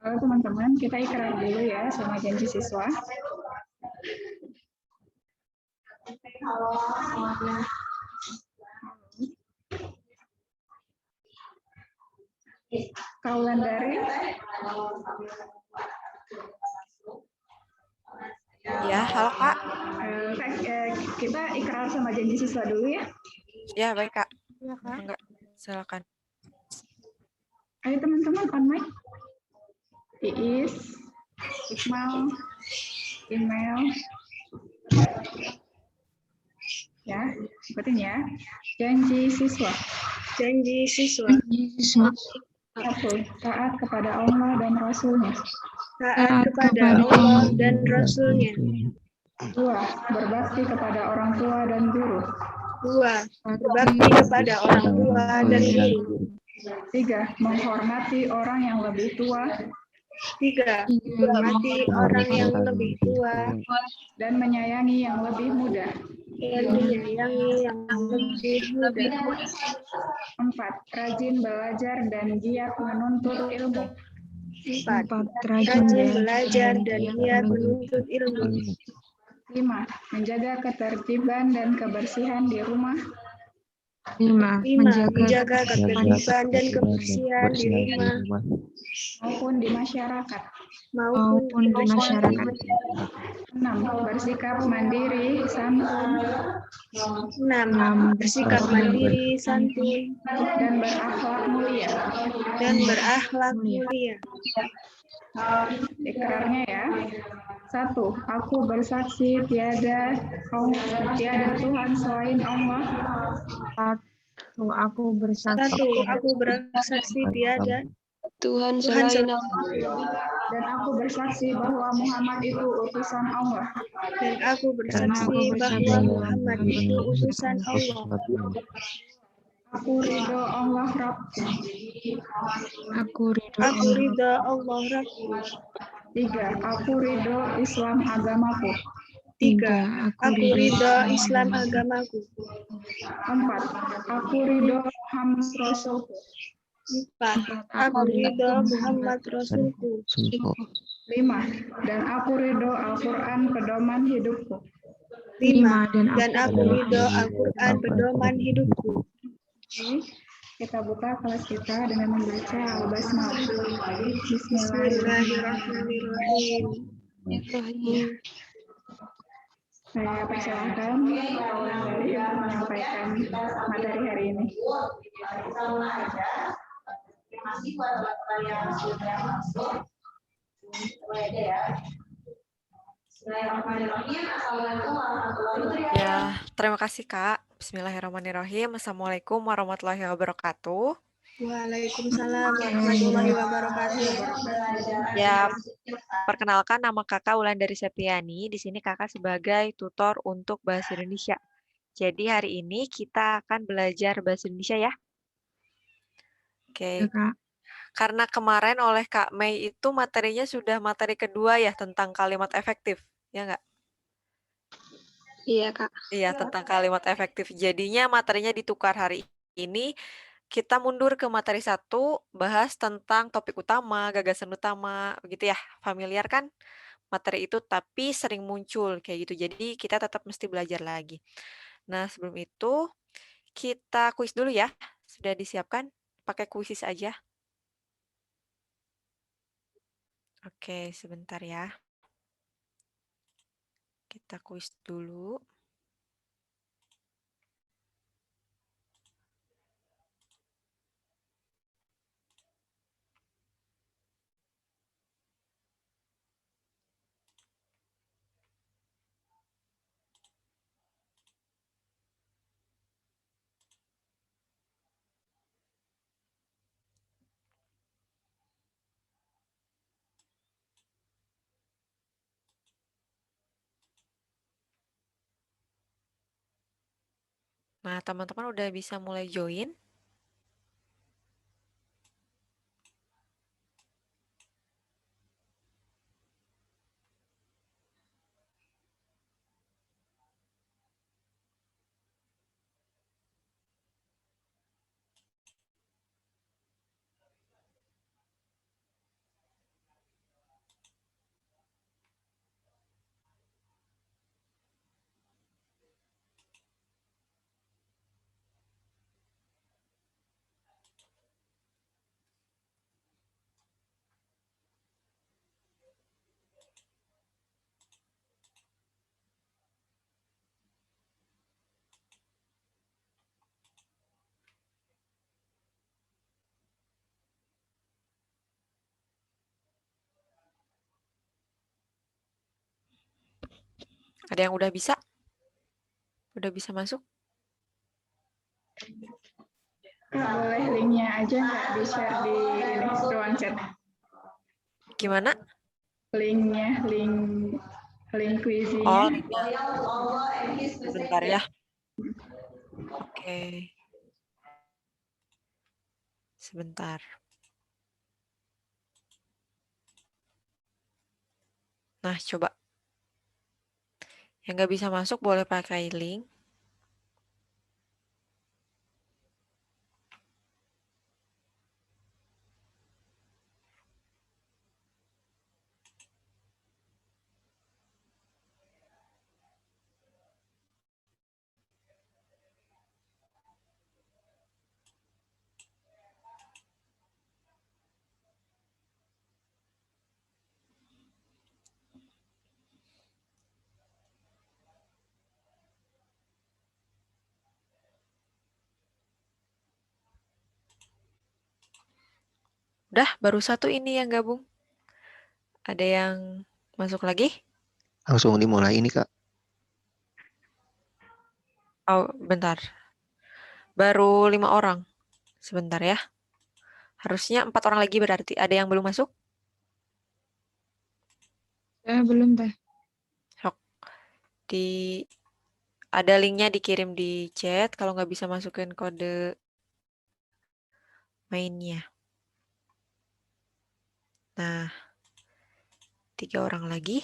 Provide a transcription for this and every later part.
Halo teman-teman, kita ikrar dulu ya sama janji siswa. Kaulan dari Ya, halo Kak. Kita ikrar sama janji siswa dulu ya. Ya, baik Kak. Ya, Kak. Enggak, silakan. Ayo teman-teman, on mic. Iis, Iqmal, email. Ya, ikutin ya. Janji siswa. Janji siswa. Satu, taat kepada Allah dan Rasul-Nya. Taat kepada Allah dan Rasul-Nya. Dua, berbakti kepada orang tua dan guru. Dua, berbakti kepada orang tua dan guru. Tiga, menghormati orang yang lebih tua. Tiga, menghormati orang yang lebih tua dan menyayangi yang lebih muda. dan menyayangi yang lebih muda. Empat, rajin belajar dan giat menuntut ilmu. Empat, rajin belajar dan giat menuntut ilmu. Lima, menjaga ketertiban dan kebersihan di rumah. Lima, menjaga ketertiban dan kebersihan di rumah maupun di masyarakat. Enam, bersikap mandiri, santun. Enam, bersikap mandiri, santun, dan berakhlak mulia. Ikrarnya ya. Satu, aku bersaksi tiada Tuhan selain Allah. Aku bersaksi tiada Tuhan selain Allah. Dan aku bersaksi bahwa Muhammad itu utusan Allah. Dan aku bersaksi bahwa Muhammad itu utusan Allah. Aku ridho Allah Rabb. Aku ridho Allah Rabb. Tiga, aku ridho Islam agamaku. Tiga, aku ridho Islam agamaku. Empat, aku ridho Muhammad Rasulku. Empat, aku ridho Muhammad Rasulku. Lima, dan aku ridho Al-Quran pedoman hidupku. Lima, dan aku ridho Al-Quran pedoman hidupku. Kita buka kelas kita dengan membaca Al-Basmalah. Bismillahirrahmanirrahim. Saya persilahkan dari menyampaikan materi hari ini. Terima kasih buat teman-teman yang sudah masuk. Ya, terima kasih Kak. Bismillahirrahmanirrahim. Assalamualaikum warahmatullahi wabarakatuh. Waalaikumsalam warahmatullahi wabarakatuh. Ya, perkenalkan nama Kakak Wulandari Septiani. Di sini Kakak sebagai tutor untuk Bahasa Indonesia. Jadi hari ini kita akan belajar Bahasa Indonesia ya. Oke. Karena kemarin oleh Kak Mei itu materinya sudah materi kedua ya tentang kalimat efektif, ya nggak? Iya, Kak. Iya, tentang kalimat efektif. Jadinya materinya ditukar hari ini. Kita mundur ke materi 1, bahas tentang topik utama, gagasan utama, begitu ya. Familiar kan materi itu, tapi sering muncul kayak gitu. Jadi kita tetap mesti belajar lagi. Nah, sebelum itu kita kuis dulu ya. Sudah disiapkan? Pakai kuisis aja. Oke, sebentar ya. Kita kuis dulu. Nah, teman-teman udah bisa mulai join. Ada yang udah bisa? Udah bisa masuk? Boleh linknya aja nggak di-share di ini, ruang chat? Gimana? Linknya, link Oh, kuisinya. sebentar ya. Oke. Sebentar. Nah, coba. Yang nggak bisa masuk boleh pakai link. Udah, baru satu ini yang gabung. Ada yang masuk lagi? Langsung dimulai ini, Kak. Oh, bentar. Baru 5 orang. Sebentar ya. Harusnya 4 orang lagi berarti. Ada yang belum masuk? Belum, Teh. Sok. Ada linknya dikirim di chat. Kalau nggak bisa masukin kode mainnya. Nah, 3 orang lagi.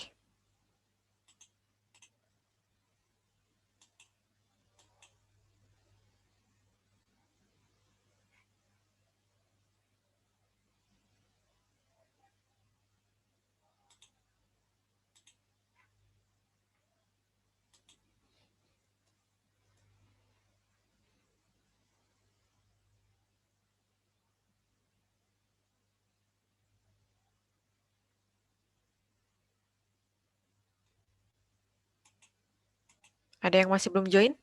Ada yang masih belum join?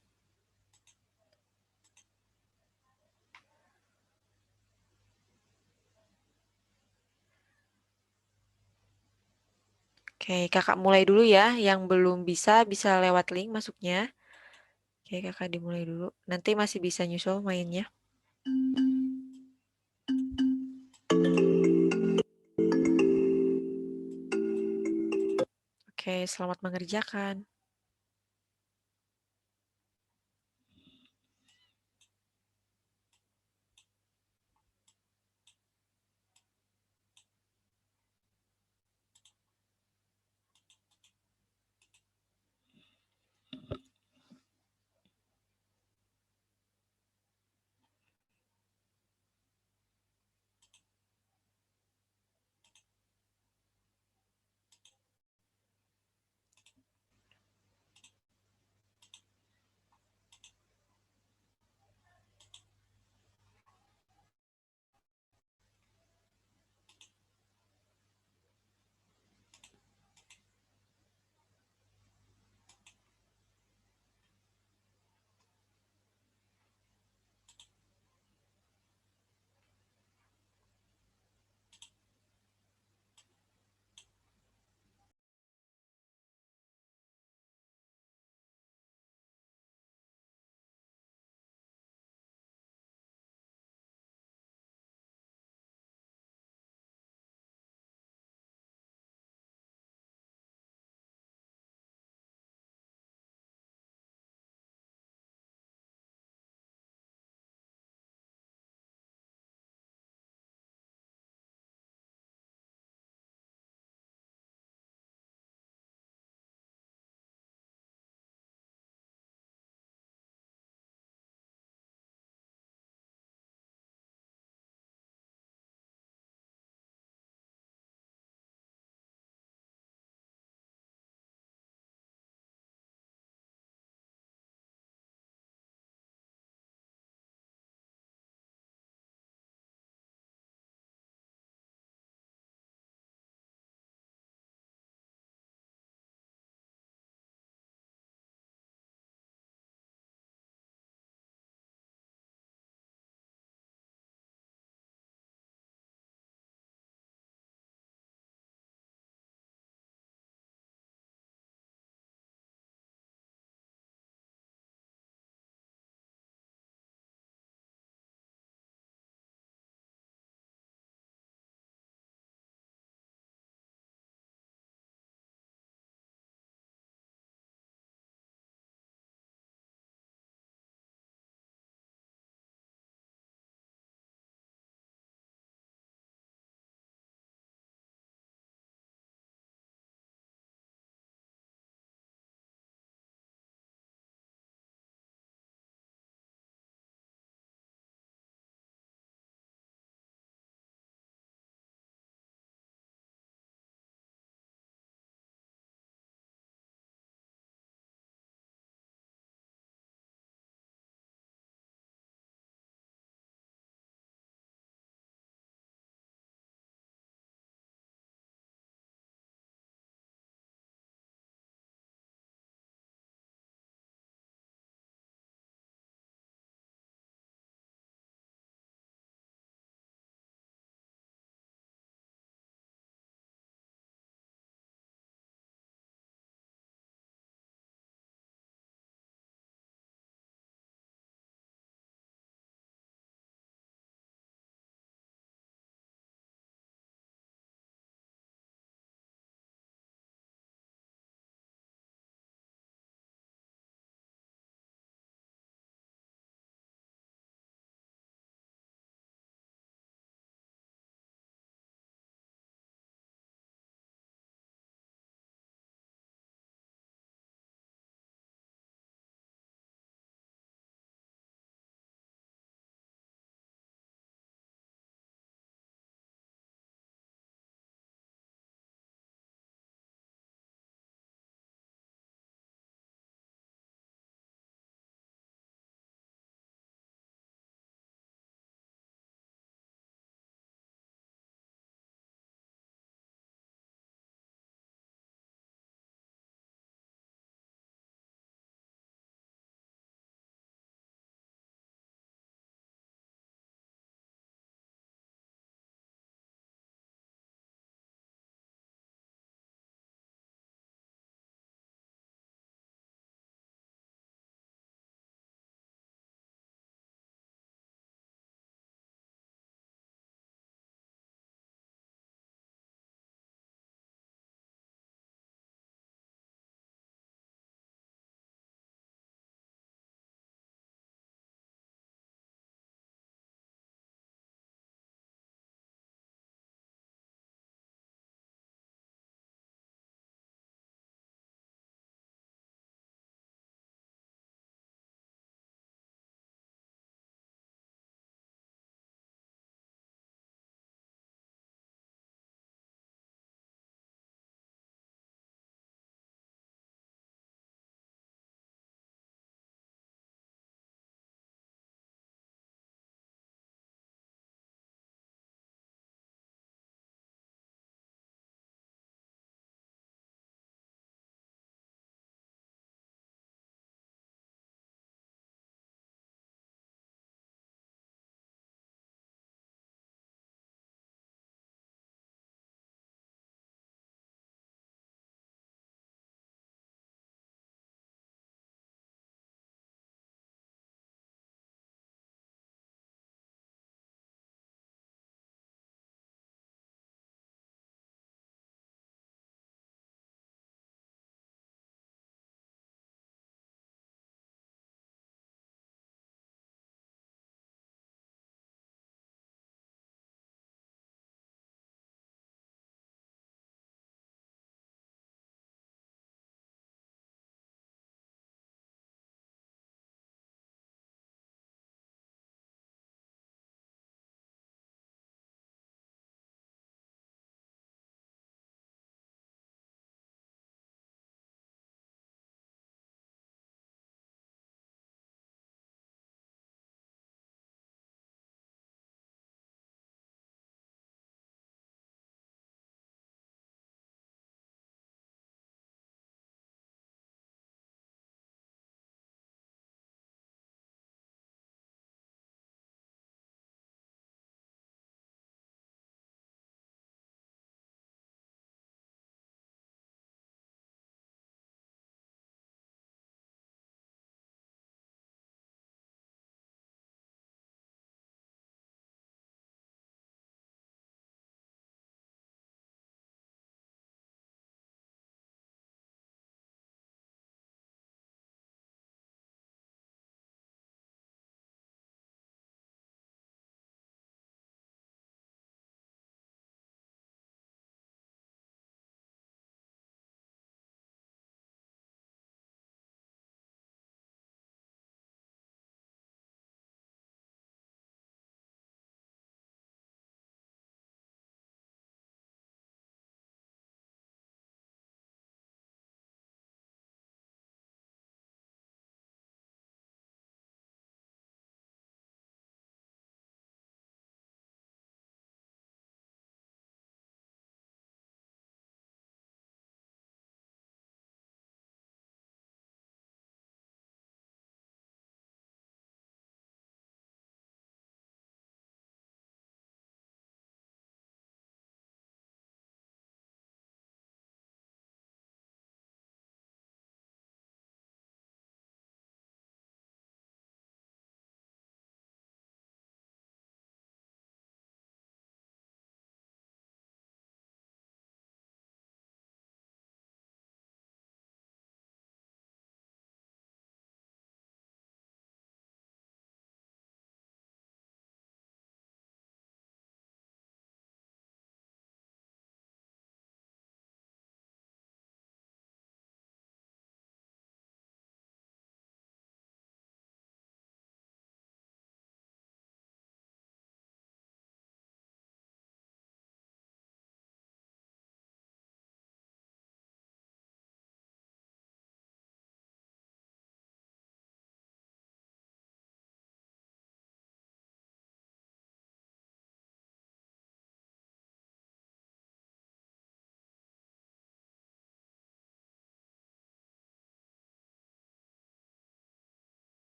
Oke, kakak mulai dulu ya. Yang belum bisa lewat link masuknya. Oke, kakak dimulai dulu. Nanti masih bisa nyusul mainnya. Oke, selamat mengerjakan.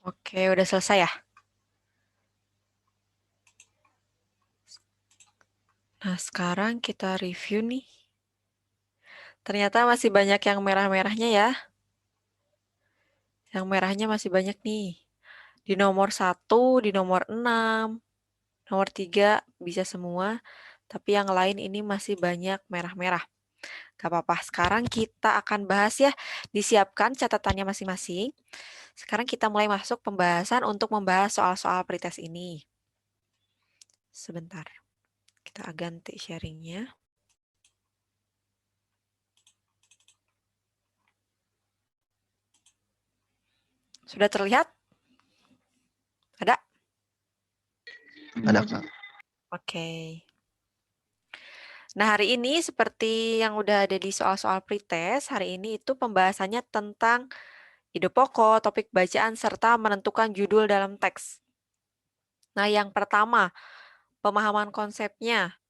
Oke, udah selesai ya? Nah, sekarang kita review nih. Ternyata masih banyak yang merah-merahnya ya. Yang merahnya masih banyak nih. Di nomor 1, di nomor 6, nomor 3 bisa semua. Tapi yang lain ini masih banyak merah-merah. Gak apa-apa, sekarang kita akan bahas ya. Disiapkan catatannya masing-masing. Sekarang kita mulai masuk pembahasan untuk membahas soal-soal pretest ini. Sebentar, kita ganti sharingnya. Sudah terlihat? Ada? Ada, Kak. Oke. Nah, hari ini seperti yang udah ada di soal-soal pretest, hari ini itu pembahasannya tentang ide pokok, topik bacaan, serta menentukan judul dalam teks. Nah, yang pertama, pemahaman konsepnya.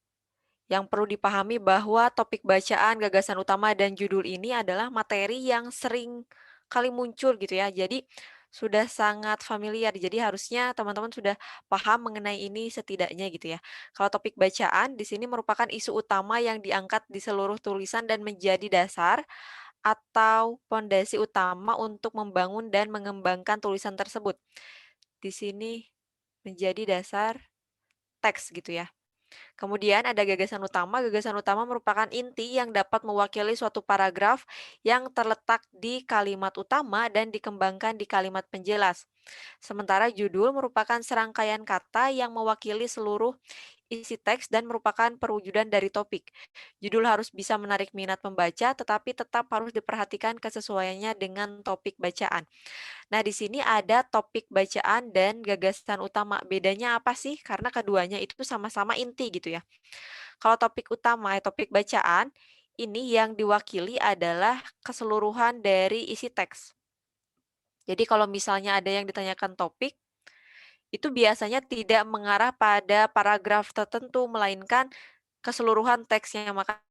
Yang perlu dipahami bahwa topik bacaan, gagasan utama, dan judul ini adalah materi yang sering kali muncul gitu ya. Jadi sudah sangat familiar. Jadi harusnya teman-teman sudah paham mengenai ini setidaknya gitu ya. Kalau topik bacaan di sini merupakan isu utama yang diangkat di seluruh tulisan dan menjadi dasar atau pondasi utama untuk membangun dan mengembangkan tulisan tersebut. Di sini menjadi dasar teks gitu ya. Kemudian ada gagasan utama. Gagasan utama merupakan inti yang dapat mewakili suatu paragraf yang terletak di kalimat utama dan dikembangkan di kalimat penjelas. Sementara judul merupakan serangkaian kata yang mewakili seluruh isi teks dan merupakan perwujudan dari topik. Judul harus bisa menarik minat pembaca, tetapi tetap harus diperhatikan kesesuaiannya dengan topik bacaan. Nah, di sini ada topik bacaan dan gagasan utama. Bedanya apa sih? Karena keduanya itu sama-sama inti gitu ya. Kalau topik utama, topik bacaan, ini yang diwakili adalah keseluruhan dari isi teks. Jadi kalau misalnya ada yang ditanyakan topik, itu biasanya tidak mengarah pada paragraf tertentu, melainkan keseluruhan teksnya. Makanya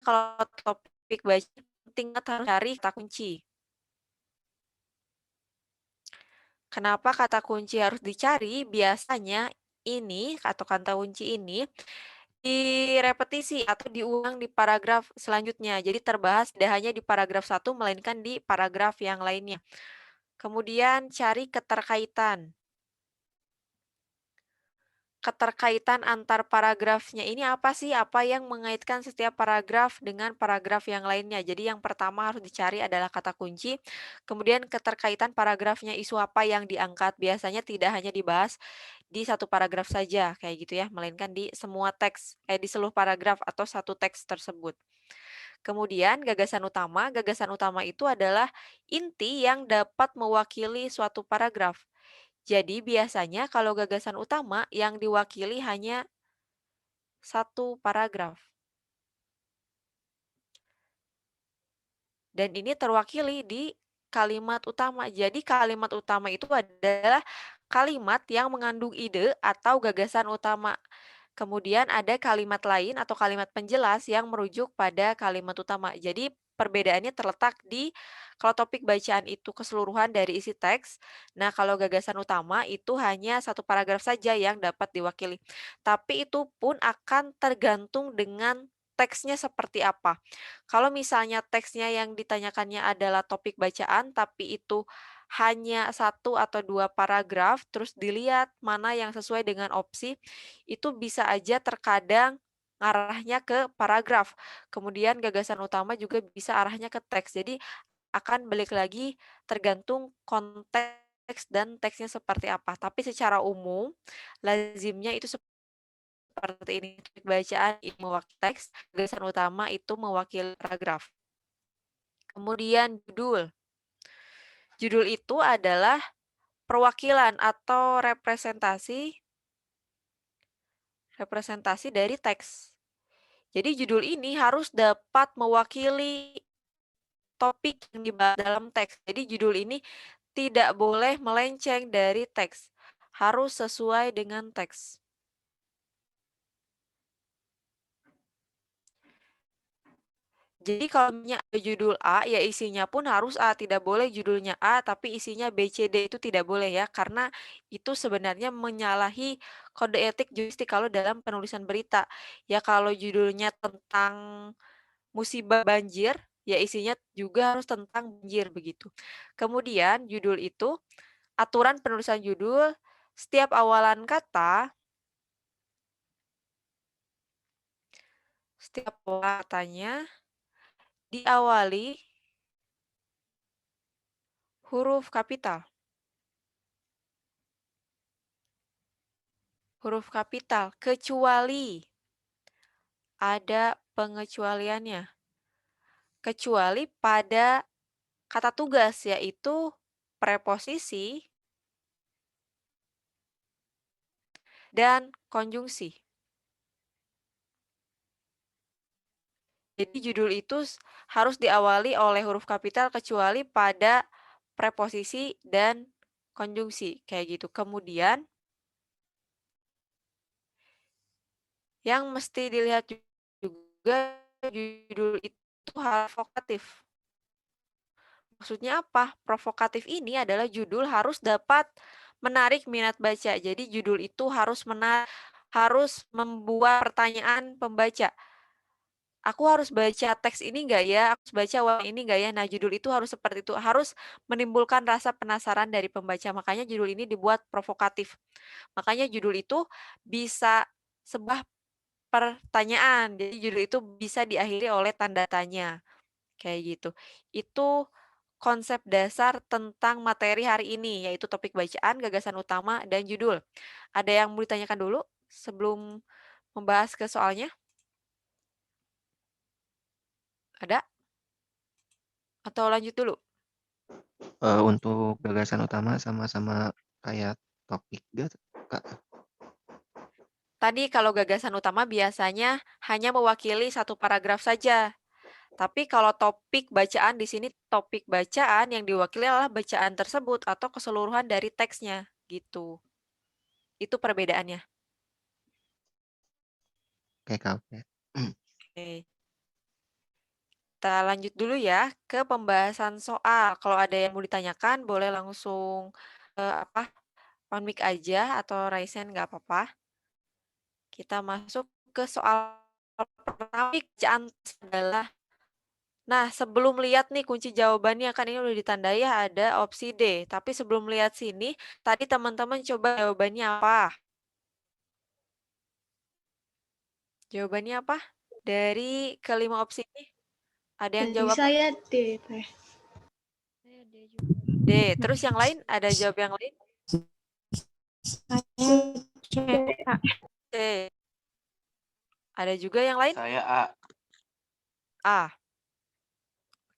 kalau topik bacaan, penting harus cari kata kunci. Kenapa kata kunci harus dicari? Biasanya ini atau kata kunci ini direpetisi atau diulang di paragraf selanjutnya. Jadi terbahas tidak hanya di paragraf 1 melainkan di paragraf yang lainnya. Kemudian cari keterkaitan. Keterkaitan antar paragrafnya ini apa sih? Apa yang mengaitkan setiap paragraf dengan paragraf yang lainnya? Jadi yang pertama harus dicari adalah kata kunci. Kemudian keterkaitan paragrafnya, isu apa yang diangkat. Biasanya tidak hanya dibahas di satu paragraf saja kayak gitu ya, melainkan di semua teks, di seluruh paragraf atau satu teks tersebut. Kemudian gagasan utama itu adalah inti yang dapat mewakili suatu paragraf. Jadi biasanya kalau gagasan utama yang diwakili hanya satu paragraf. Dan ini terwakili di kalimat utama. Jadi kalimat utama itu adalah kalimat yang mengandung ide atau gagasan utama. Kemudian ada kalimat lain atau kalimat penjelas yang merujuk pada kalimat utama. Jadi perbedaannya terletak di kalau topik bacaan itu keseluruhan dari isi teks. Nah, kalau gagasan utama itu hanya satu paragraf saja yang dapat diwakili. Tapi itu pun akan tergantung dengan teksnya seperti apa. Kalau misalnya teksnya yang ditanyakannya adalah topik bacaan, tapi itu hanya satu atau dua paragraf, terus dilihat mana yang sesuai dengan opsi, itu bisa aja terkadang arahnya ke paragraf. Kemudian gagasan utama juga bisa arahnya ke teks. Jadi akan balik lagi tergantung konteks dan teksnya seperti apa. Tapi secara umum, lazimnya itu seperti ini. Topik bacaan itu mewakili teks, gagasan utama itu mewakili paragraf. Kemudian judul. Judul itu adalah perwakilan atau representasi dari teks. Jadi judul ini harus dapat mewakili topik yang dibahas dalam teks. Jadi judul ini tidak boleh melenceng dari teks. Harus sesuai dengan teks. Jadi kalau misalnya ada judul A, ya isinya pun harus A. Tidak boleh judulnya A, tapi isinya B, C, D itu tidak boleh ya. Karena itu sebenarnya menyalahi kode etik jurnalistik kalau dalam penulisan berita. Ya kalau judulnya tentang musibah banjir, ya isinya juga harus tentang banjir begitu. Kemudian judul itu, aturan penulisan judul, setiap awalan kata, setiap awalan katanya diawali huruf kapital. Huruf kapital, kecuali ada pengecualiannya. Kecuali pada kata tugas, yaitu preposisi dan konjungsi. Jadi judul itu harus diawali oleh huruf kapital kecuali pada preposisi dan konjungsi, kayak gitu. Kemudian yang mesti dilihat juga judul itu harus provokatif. Maksudnya apa? Provokatif ini adalah judul harus dapat menarik minat baca. Jadi judul itu harus membuat pertanyaan pembaca. Aku harus baca teks ini nggak ya? Aku harus baca warna ini nggak ya? Nah, judul itu harus seperti itu. Harus menimbulkan rasa penasaran dari pembaca. Makanya judul ini dibuat provokatif. Makanya judul itu bisa sebuah pertanyaan. Jadi judul itu bisa diakhiri oleh tanda tanya. Kayak gitu. Itu konsep dasar tentang materi hari ini, yaitu topik bacaan, gagasan utama, dan judul. Ada yang mau ditanyakan dulu sebelum membahas ke soalnya? Ada? Atau lanjut dulu? Untuk gagasan utama sama-sama kayak topik gak, Kak? Tadi kalau gagasan utama biasanya hanya mewakili satu paragraf saja. Tapi kalau topik bacaan di sini topik bacaan yang diwakili adalah bacaan tersebut atau keseluruhan dari teksnya gitu. Itu perbedaannya. Oke, Kak. Oke. Oke. Kita lanjut dulu ya ke pembahasan soal. Kalau ada yang mau ditanyakan boleh langsung on mic aja atau raise hand nggak apa-apa. Kita masuk ke soal pertama. Bacaan adalah. Nah, sebelum lihat nih kunci jawabannya, kan ini udah ditandai ya ada opsi D. Tapi sebelum lihat sini, tadi teman-teman coba jawabannya apa? Jawabannya apa? Dari kelima opsi ini, ada yang Jadi jawab apa? saya D, Teh. D. Terus yang lain, ada jawab yang lain? C. Ada juga yang lain? Saya A. A.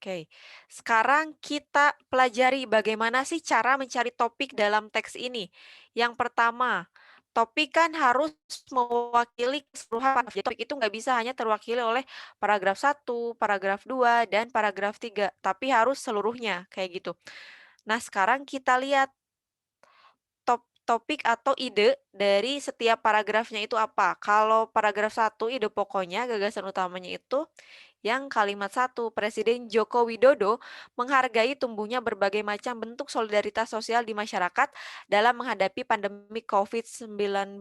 Oke, sekarang kita pelajari bagaimana sih cara mencari topik dalam teks ini. Yang pertama, topik kan harus mewakili keseluruhan paragraf. Jadi topik itu nggak bisa hanya terwakili oleh paragraf 1, paragraf 2, dan paragraf 3, tapi harus seluruhnya, kayak gitu. Nah, sekarang kita lihat topik atau ide dari setiap paragrafnya itu apa. Kalau paragraf 1, ide pokoknya, gagasan utamanya itu yang kalimat 1, Presiden Joko Widodo menghargai tumbuhnya berbagai macam bentuk solidaritas sosial di masyarakat dalam menghadapi pandemi COVID-19.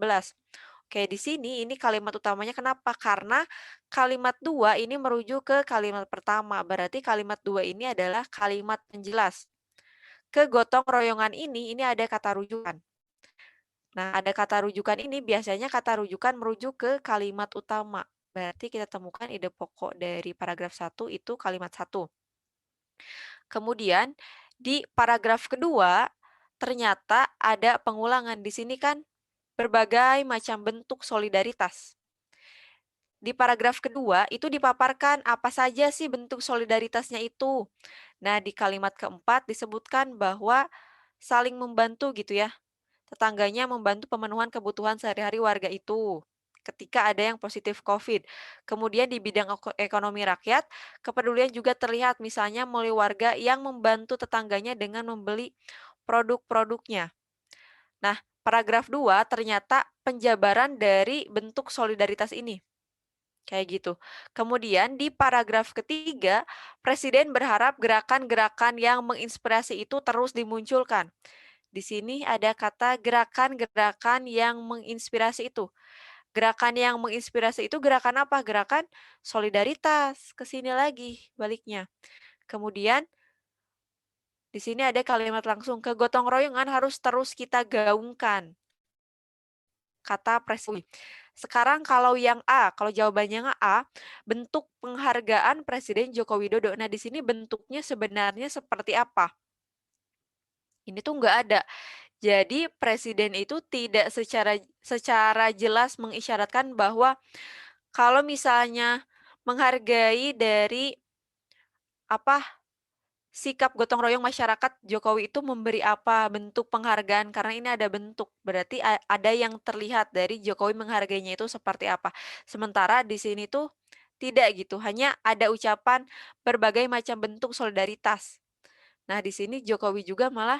Oke, di sini ini kalimat utamanya kenapa? Karena kalimat 2 ini merujuk ke kalimat pertama. Berarti kalimat 2 ini adalah kalimat penjelas. Ke gotong royongan ini ada kata rujukan. Nah, ada kata rujukan ini biasanya kata rujukan merujuk ke kalimat utama. Berarti kita temukan ide pokok dari paragraf 1 itu kalimat 1. Kemudian di paragraf kedua ternyata ada pengulangan. Di sini kan berbagai macam bentuk solidaritas. Di paragraf kedua itu dipaparkan apa saja sih bentuk solidaritasnya itu. Nah, di kalimat keempat disebutkan bahwa saling membantu gitu ya. Tetangganya membantu pemenuhan kebutuhan sehari-hari warga itu ketika ada yang positif COVID. Kemudian di bidang ekonomi rakyat, kepedulian juga terlihat misalnya melalui warga yang membantu tetangganya dengan membeli produk-produknya. Nah, paragraf 2 ternyata penjabaran dari bentuk solidaritas ini. Kayak gitu. Kemudian di paragraf ketiga, Presiden berharap gerakan-gerakan yang menginspirasi itu terus dimunculkan. Di sini ada kata gerakan-gerakan yang menginspirasi itu. Gerakan yang menginspirasi itu gerakan apa? Gerakan solidaritas. Ke sini lagi baliknya. Kemudian di sini ada kalimat langsung, kegotong royongan harus terus kita gaungkan. Kata Presiden. Sekarang kalau yang A, kalau jawabannya A, bentuk penghargaan Presiden Joko Widodo. Nah, di sini bentuknya sebenarnya seperti apa? Ini tuh nggak ada. Jadi Presiden itu tidak secara jelas mengisyaratkan bahwa kalau misalnya menghargai dari apa sikap gotong royong masyarakat Jokowi itu memberi apa bentuk penghargaan karena ini ada bentuk berarti ada yang terlihat dari Jokowi menghargainya itu seperti apa. Sementara di sini tuh tidak gitu, hanya ada ucapan berbagai macam bentuk solidaritas. Nah, di sini Jokowi juga malah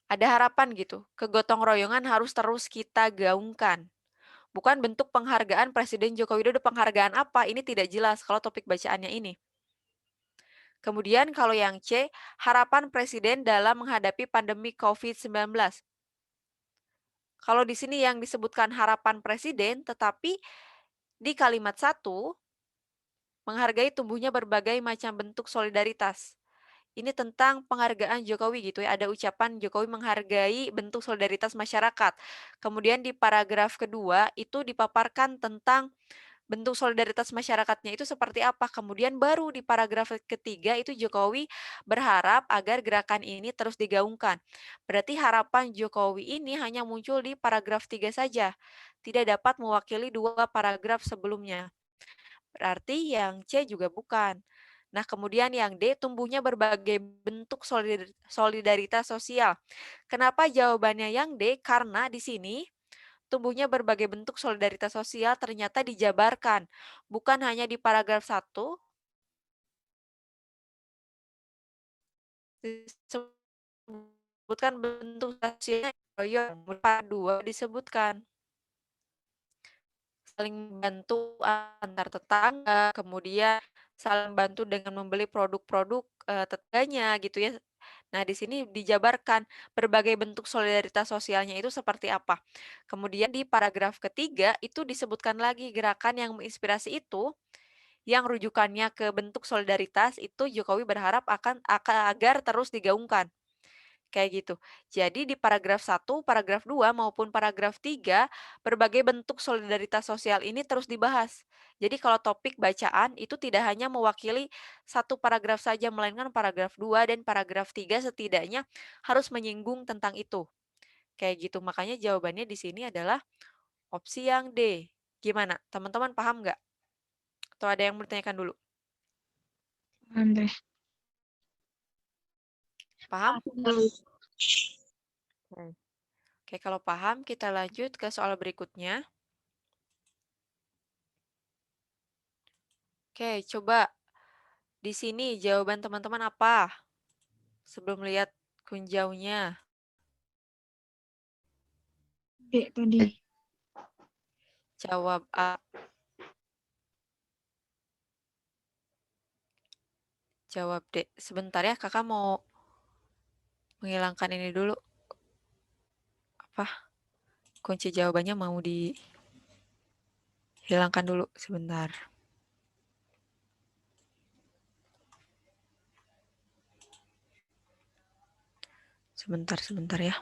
ada harapan gitu, kegotong royongan harus terus kita gaungkan. Bukan bentuk penghargaan Presiden Joko Widodo, penghargaan apa? Ini tidak jelas kalau topik bacaannya ini. Kemudian kalau yang C, harapan Presiden dalam menghadapi pandemi COVID-19. Kalau di sini yang disebutkan harapan Presiden, tetapi di kalimat 1, menghargai tumbuhnya berbagai macam bentuk solidaritas. Ini tentang penghargaan Jokowi gitu ya, ada ucapan Jokowi menghargai bentuk solidaritas masyarakat. Kemudian di paragraf kedua, itu dipaparkan tentang bentuk solidaritas masyarakatnya itu seperti apa. Kemudian baru di paragraf ketiga itu Jokowi berharap agar gerakan ini terus digaungkan. Berarti harapan Jokowi ini hanya muncul di paragraf 3 saja, tidak dapat mewakili 2 paragraf sebelumnya. Berarti yang C juga bukan. Nah, kemudian yang D, tumbuhnya berbagai bentuk solidaritas sosial. Kenapa jawabannya yang D? Karena di sini tumbuhnya berbagai bentuk solidaritas sosial ternyata dijabarkan, bukan hanya di paragraf 1, disebutkan bentuk sosialnya, yang 2 disebutkan saling bantu antar tetangga, kemudian saling bantu dengan membeli produk-produk tetangganya gitu ya. Nah, di sini dijabarkan berbagai bentuk solidaritas sosialnya itu seperti apa. Kemudian di paragraf ketiga itu disebutkan lagi gerakan yang menginspirasi itu yang rujukannya ke bentuk solidaritas itu Jokowi berharap agar terus digaungkan. Kayak gitu. Jadi di paragraf 1, paragraf 2 maupun paragraf 3 berbagai bentuk solidaritas sosial ini terus dibahas. Jadi kalau topik bacaan itu tidak hanya mewakili satu paragraf saja, melainkan paragraf 2 dan paragraf 3 setidaknya harus menyinggung tentang itu. Kayak gitu. Makanya jawabannya di sini adalah opsi yang D. Gimana? Teman-teman paham nggak? Atau ada yang bertanyakan dulu? Andre. Paham? Oke, kalau paham kita lanjut ke soal berikutnya. Oke, coba di sini jawaban teman-teman apa? Sebelum lihat kunjaunya. D tadi. Jawab A. Jawab D. Sebentar ya, kakak mau menghilangkan ini dulu. Apa? Kunci jawabannya mau dihilangkan dulu sebentar. Sebentar ya.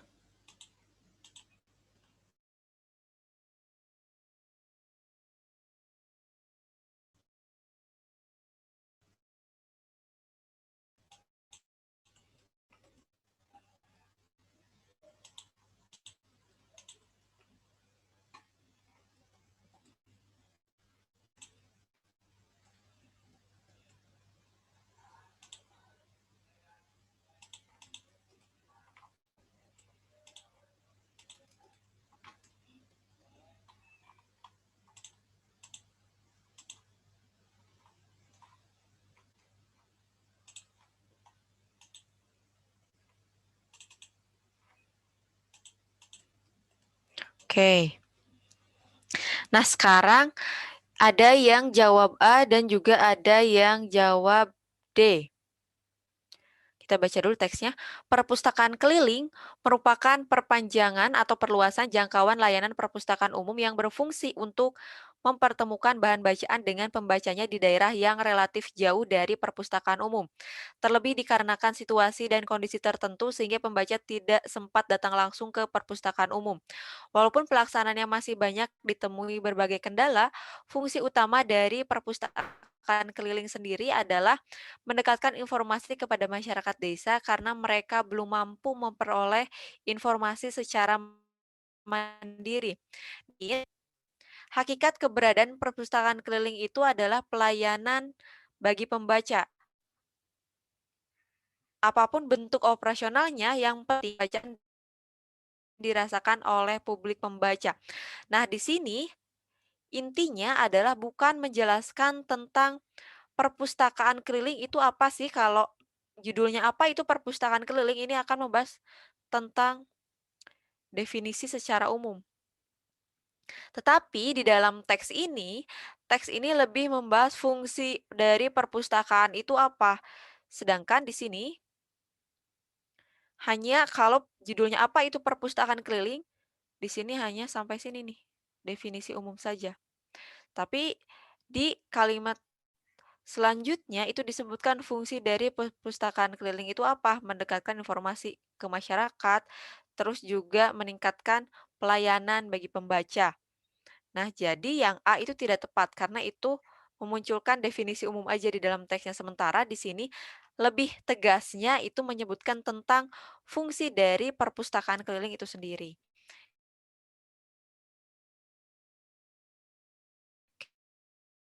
Oke. Nah, sekarang ada yang jawab A dan juga ada yang jawab D. Kita baca dulu teksnya. Perpustakaan keliling merupakan perpanjangan atau perluasan jangkauan layanan perpustakaan umum yang berfungsi untuk mempertemukan bahan bacaan dengan pembacanya di daerah yang relatif jauh dari perpustakaan umum. Terlebih dikarenakan situasi dan kondisi tertentu sehingga pembaca tidak sempat datang langsung ke perpustakaan umum. Walaupun pelaksanaannya masih banyak ditemui berbagai kendala, fungsi utama dari perpustakaan keliling sendiri adalah mendekatkan informasi kepada masyarakat desa karena mereka belum mampu memperoleh informasi secara mandiri. Hakikat keberadaan perpustakaan keliling itu adalah pelayanan bagi pembaca. Apapun bentuk operasionalnya, yang penting bacaan dirasakan oleh publik pembaca. Nah, di sini intinya adalah bukan menjelaskan tentang perpustakaan keliling itu apa sih. Kalau judulnya apa itu perpustakaan keliling, ini akan membahas tentang definisi secara umum. Tetapi di dalam teks ini lebih membahas fungsi dari perpustakaan itu apa. Sedangkan di sini hanya kalau judulnya apa itu perpustakaan keliling, di sini hanya sampai sini nih, definisi umum saja. Tapi di kalimat selanjutnya itu disebutkan fungsi dari perpustakaan keliling itu apa? Mendekatkan informasi ke masyarakat, terus juga meningkatkan pelayanan bagi pembaca. Nah, jadi yang A itu tidak tepat karena itu memunculkan definisi umum aja di dalam teksnya. Sementara di sini lebih tegasnya itu menyebutkan tentang fungsi dari perpustakaan keliling itu sendiri.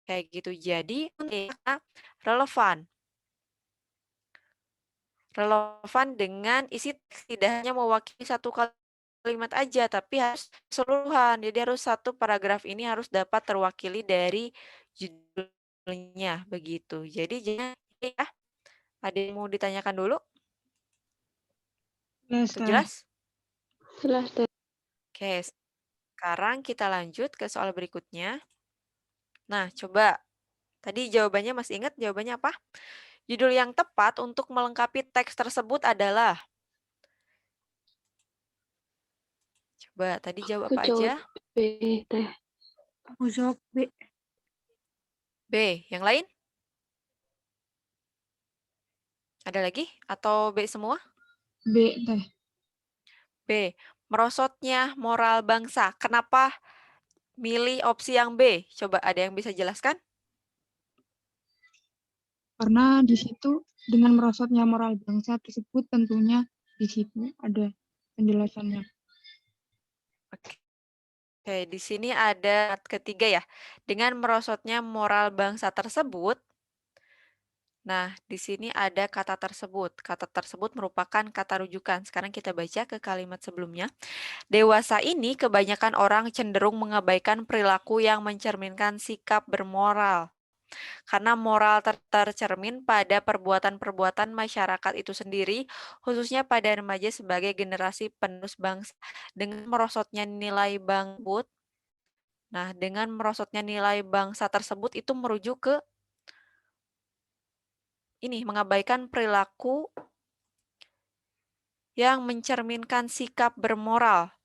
Kayak gitu. Jadi relevan. Relevan dengan isi teks, tidak hanya mewakili satu kalimat aja, tapi harus keseluruhan. Jadi harus satu paragraf ini harus dapat terwakili dari judulnya, begitu. Jadi jangan ya, ada yang mau ditanyakan dulu? Jelas? Jelas, Teh. Oke, sekarang kita lanjut ke soal berikutnya. Nah, coba. Tadi jawabannya masih ingat jawabannya apa? Judul yang tepat untuk melengkapi teks tersebut adalah. Coba, tadi jawab apa aja? B, Teh. Aku jawab B. B. Yang lain? Ada lagi? Atau B semua? B, Teh. B. Merosotnya moral bangsa. Kenapa milih opsi yang B? Coba ada yang bisa jelaskan? Karena di situ dengan merosotnya moral bangsa tersebut tentunya di situ ada penjelasannya. Oke, di sini ada ketiga ya. Dengan merosotnya moral bangsa tersebut. Nah, di sini ada kata tersebut. Kata tersebut merupakan kata rujukan. Sekarang kita baca ke kalimat sebelumnya. Dewasa ini kebanyakan orang cenderung mengabaikan perilaku yang mencerminkan sikap bermoral. Karena moral tercermin pada perbuatan-perbuatan masyarakat itu sendiri, khususnya pada remaja sebagai generasi penerus bangsa. Dengan merosotnya nilai bangsa, dengan merosotnya nilai bangsa tersebut itu merujuk ke ini, mengabaikan perilaku yang mencerminkan sikap bermoral.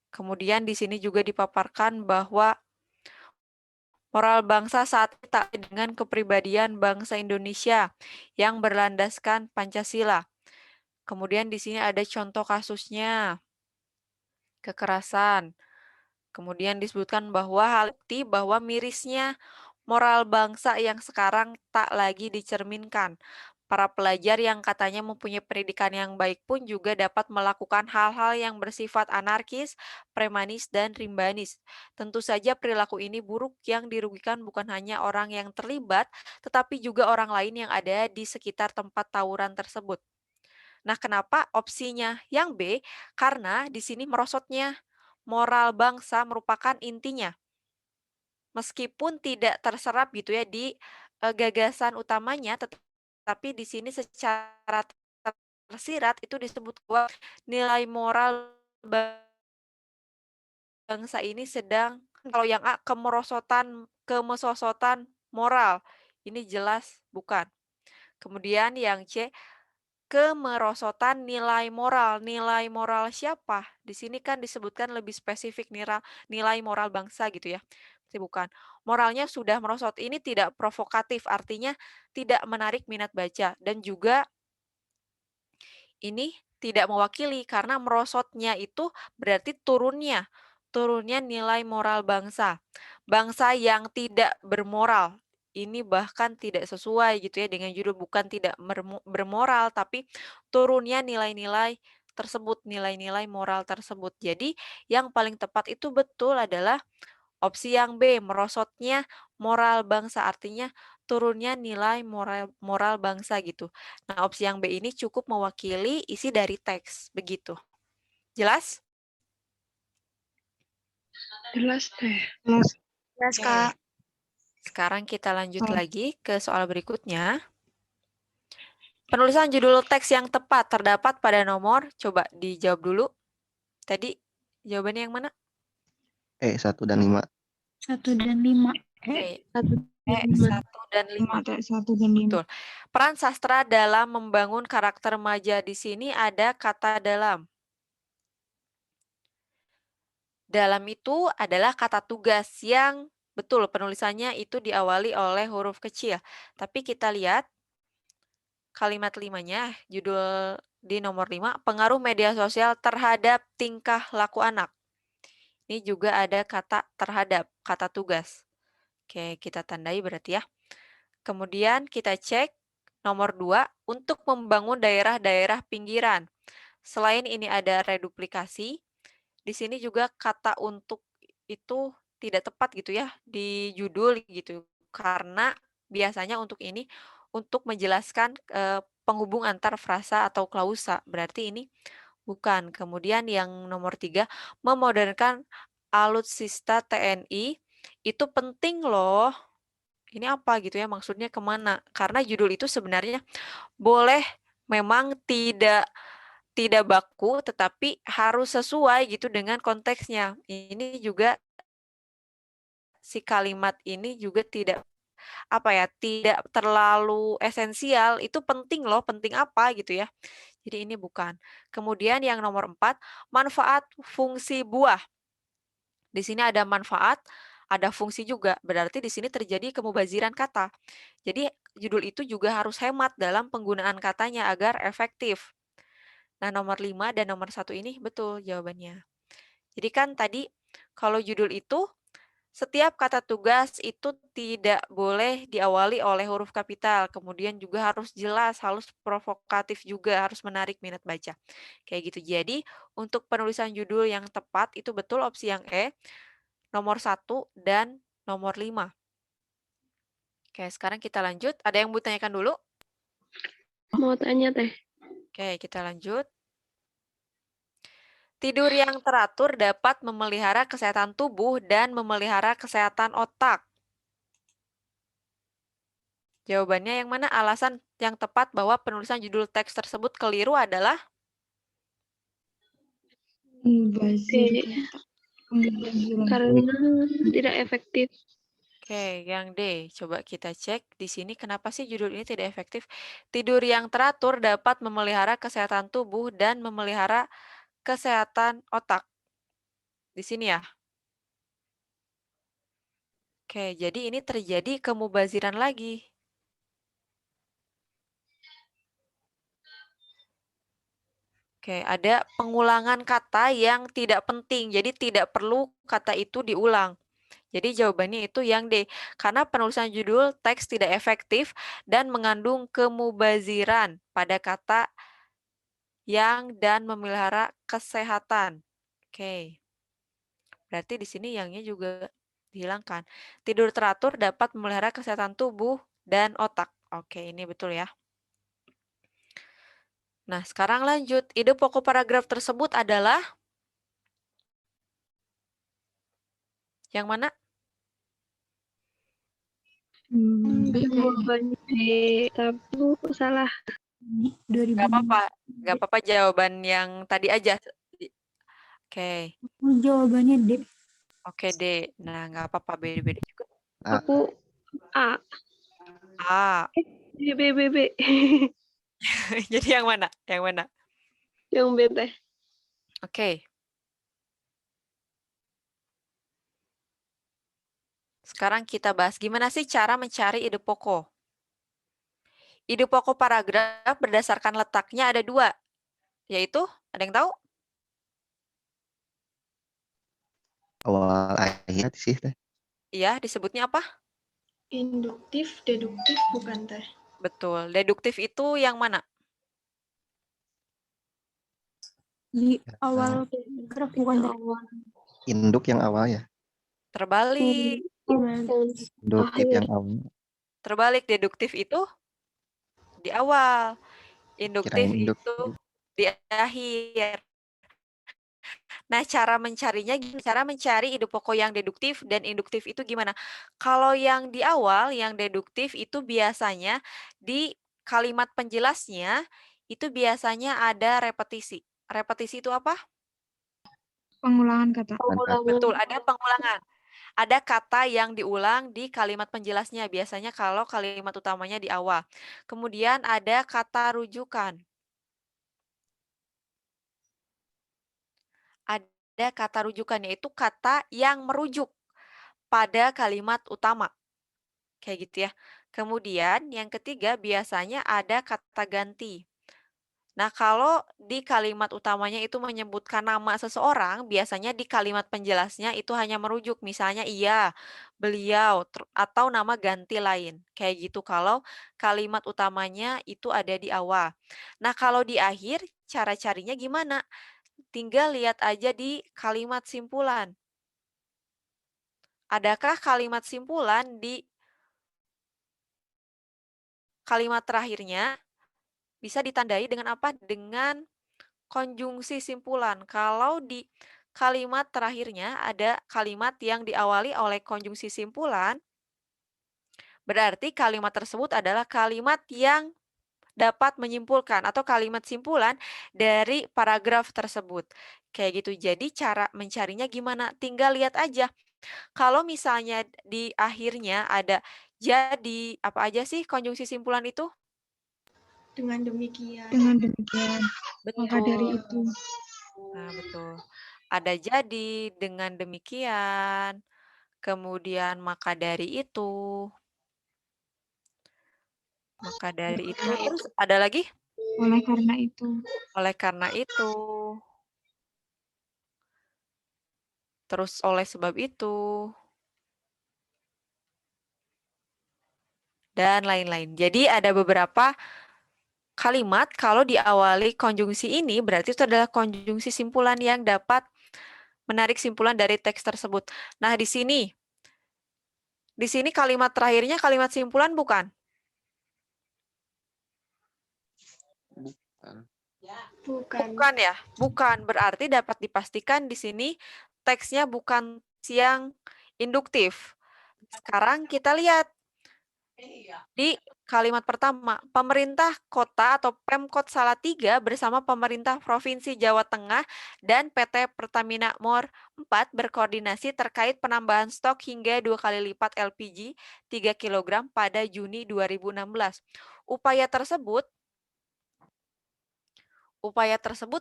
Kemudian di sini juga dipaparkan bahwa moral bangsa saat ini tak dengan kepribadian bangsa Indonesia yang berlandaskan Pancasila. Kemudian di sini ada contoh kasusnya, kekerasan. Kemudian disebutkan bahwa hal bukti bahwa mirisnya moral bangsa yang sekarang tak lagi dicerminkan. Para pelajar yang katanya mempunyai pendidikan yang baik pun juga dapat melakukan hal-hal yang bersifat anarkis, premanis, dan rimbanis. Tentu saja perilaku ini buruk yang dirugikan bukan hanya orang yang terlibat, tetapi juga orang lain yang ada di sekitar tempat tawuran tersebut. Nah, kenapa opsinya yang B? Karena di sini merosotnya moral bangsa merupakan intinya. Meskipun tidak terserap gitu ya di gagasan utamanya, tetapi di sini secara tersirat itu disebut bahwa nilai moral bangsa ini sedang, kalau yang A kemerosotan moral. Ini jelas bukan. Kemudian yang C kemerosotan nilai moral. Nilai moral siapa? Di sini kan disebutkan lebih spesifik nilai moral bangsa gitu ya. Berarti bukan. Moralnya sudah merosot. Ini tidak provokatif, artinya tidak menarik minat baca dan juga ini tidak mewakili karena merosotnya itu berarti turunnya nilai moral bangsa. Bangsa yang tidak bermoral. Ini bahkan tidak sesuai gitu ya dengan judul, bukan tidak bermoral tapi turunnya nilai-nilai tersebut, nilai-nilai moral tersebut. Jadi yang paling tepat itu betul adalah opsi yang B, merosotnya moral bangsa, artinya turunnya nilai moral bangsa gitu. Nah, opsi yang B ini cukup mewakili isi dari teks, begitu. Jelas? Jelas teh. Jelas, Oke. Kak. Sekarang kita lanjut Oke. lagi ke soal berikutnya. Penulisan judul teks yang tepat terdapat pada nomor, coba dijawab dulu. Tadi jawabannya yang mana? 1 dan 5. 1 dan 5. Oke. 1 1 dan 5. 1 dan 5. Betul. Peran sastra dalam membangun karakter remaja, di sini ada kata dalam. Dalam itu adalah kata tugas yang betul penulisannya itu diawali oleh huruf kecil. Tapi kita lihat kalimat 5-nya, judul di nomor 5, pengaruh media sosial terhadap tingkah laku anak. Ini juga ada kata terhadap, kata tugas. Oke, kita tandai berarti ya. Kemudian kita cek nomor 2, untuk membangun daerah-daerah pinggiran. Selain ini ada reduplikasi, di sini juga kata untuk itu tidak tepat gitu ya di judul gitu. Karena biasanya untuk ini untuk menjelaskan penghubung antar frasa atau klausa. Berarti ini bukan. Kemudian yang nomor 3, memodernkan alutsista TNI. Itu penting loh. Ini apa gitu ya, maksudnya kemana? Karena judul itu sebenarnya boleh memang tidak baku, tetapi harus sesuai gitu dengan konteksnya. Ini juga si kalimat ini juga tidak tidak terlalu esensial. Itu penting loh, penting apa gitu ya. Jadi ini bukan. Kemudian yang nomor 4, manfaat fungsi buah. Di sini ada manfaat, ada fungsi juga. Berarti di sini terjadi kemubaziran kata. Jadi judul itu juga harus hemat dalam penggunaan katanya agar efektif. Nah, nomor 5 dan nomor 1 ini betul jawabannya. Jadi kan tadi kalau judul itu setiap kata tugas itu tidak boleh diawali oleh huruf kapital. Kemudian juga harus jelas, harus provokatif juga, harus menarik minat baca. Kayak gitu. Jadi untuk penulisan judul yang tepat itu betul opsi yang E, nomor 1 dan nomor 5. Oke, sekarang kita lanjut. Ada yang mau tanyakan dulu? Mau tanya teh. Oke, kita lanjut. Tidur yang teratur dapat memelihara kesehatan tubuh dan memelihara kesehatan otak. Jawabannya yang mana? Alasan yang tepat bahwa penulisan judul teks tersebut keliru adalah? Karena tidak efektif. Oke, yang D. Coba kita cek di sini kenapa sih judul ini tidak efektif. Tidur yang teratur dapat memelihara kesehatan tubuh dan memelihara kesehatan otak. Di sini ya. Oke, jadi ini terjadi kemubaziran lagi. Oke, ada pengulangan kata yang tidak penting, jadi tidak perlu kata itu diulang. Jadi jawabannya itu yang D, karena penulisan judul teks tidak efektif dan mengandung kemubaziran pada kata yang dan memelihara kesehatan. Oke, berarti di sini yangnya juga dihilangkan. Tidur teratur dapat memelihara kesehatan tubuh dan otak. Oke, ini betul ya. Nah, sekarang lanjut. Ide pokok paragraf tersebut adalah yang mana? Jawabannya B, tapi salah. Gak apa-apa, gak apa-apa jawaban yang tadi aja. Oke. Jawabannya D. Oke, D. Nah, nggak apa-apa, beda-beda juga. A. Aku A. A. B. Jadi yang mana? Yang mana? Yang B teh. Oke. Sekarang kita bahas gimana sih cara mencari ide pokok. Ide pokok paragraf berdasarkan letaknya ada 2, yaitu, ada yang tahu? Awal ayat sih teh. Iya, disebutnya apa? Induktif, deduktif bukan teh. Betul. Deduktif itu yang mana? Di Ya, awal paragraf bukan teh? induk yang awal ya. Terbalik. Induktif yang awal. Terbalik, deduktif itu di awal. Induktif Kirain induk. itu di akhir. Nah, cara mencarinya, cara mencari ide pokok yang deduktif dan induktif itu gimana? Kalau yang di awal, yang deduktif itu biasanya di kalimat penjelasnya itu biasanya ada repetisi. Repetisi itu apa? Pengulangan kata. Betul, ada pengulangan. Ada kata yang diulang di kalimat penjelasnya, biasanya kalau kalimat utamanya di awal. Kemudian ada kata rujukan. Ada kata rujukan, yaitu kata yang merujuk pada kalimat utama. Kayak gitu ya. Kemudian yang ketiga biasanya ada kata ganti. Nah, kalau di kalimat utamanya itu menyebutkan nama seseorang, biasanya di kalimat penjelasnya itu hanya merujuk, misalnya iya, beliau, atau nama ganti lain. Kayak gitu kalau kalimat utamanya itu ada di awal. Nah, kalau di akhir, cara carinya gimana? Tinggal lihat aja di kalimat simpulan. Adakah kalimat simpulan di kalimat terakhirnya? Bisa ditandai dengan apa? Dengan konjungsi simpulan. Kalau di kalimat terakhirnya ada kalimat yang diawali oleh konjungsi simpulan, berarti kalimat tersebut adalah kalimat yang dapat menyimpulkan atau kalimat simpulan dari paragraf tersebut. Kayak gitu. Jadi cara mencarinya gimana? Tinggal lihat aja. Kalau misalnya di akhirnya ada jadi, apa aja sih konjungsi simpulan itu? Dengan demikian. Dengan demikian, maka dari Betul. itu. Nah, betul. Ada jadi, dengan demikian, kemudian maka dari itu, terus ada lagi? Oleh karena itu. Oleh karena itu, terus oleh sebab itu, dan lain-lain. Jadi ada beberapa kalimat kalau diawali konjungsi ini berarti itu adalah konjungsi simpulan yang dapat menarik simpulan dari teks tersebut. Nah, di sini kalimat terakhirnya kalimat simpulan bukan? Bukan ya? Bukan. Berarti dapat dipastikan di sini teksnya bukan yang induktif. Sekarang kita lihat di kalimat pertama, pemerintah kota atau Pemkot Salatiga bersama pemerintah Provinsi Jawa Tengah dan PT Pertamina Mor 4 berkoordinasi terkait penambahan stok hingga 2 kali lipat LPG 3 kg pada Juni 2016. Upaya tersebut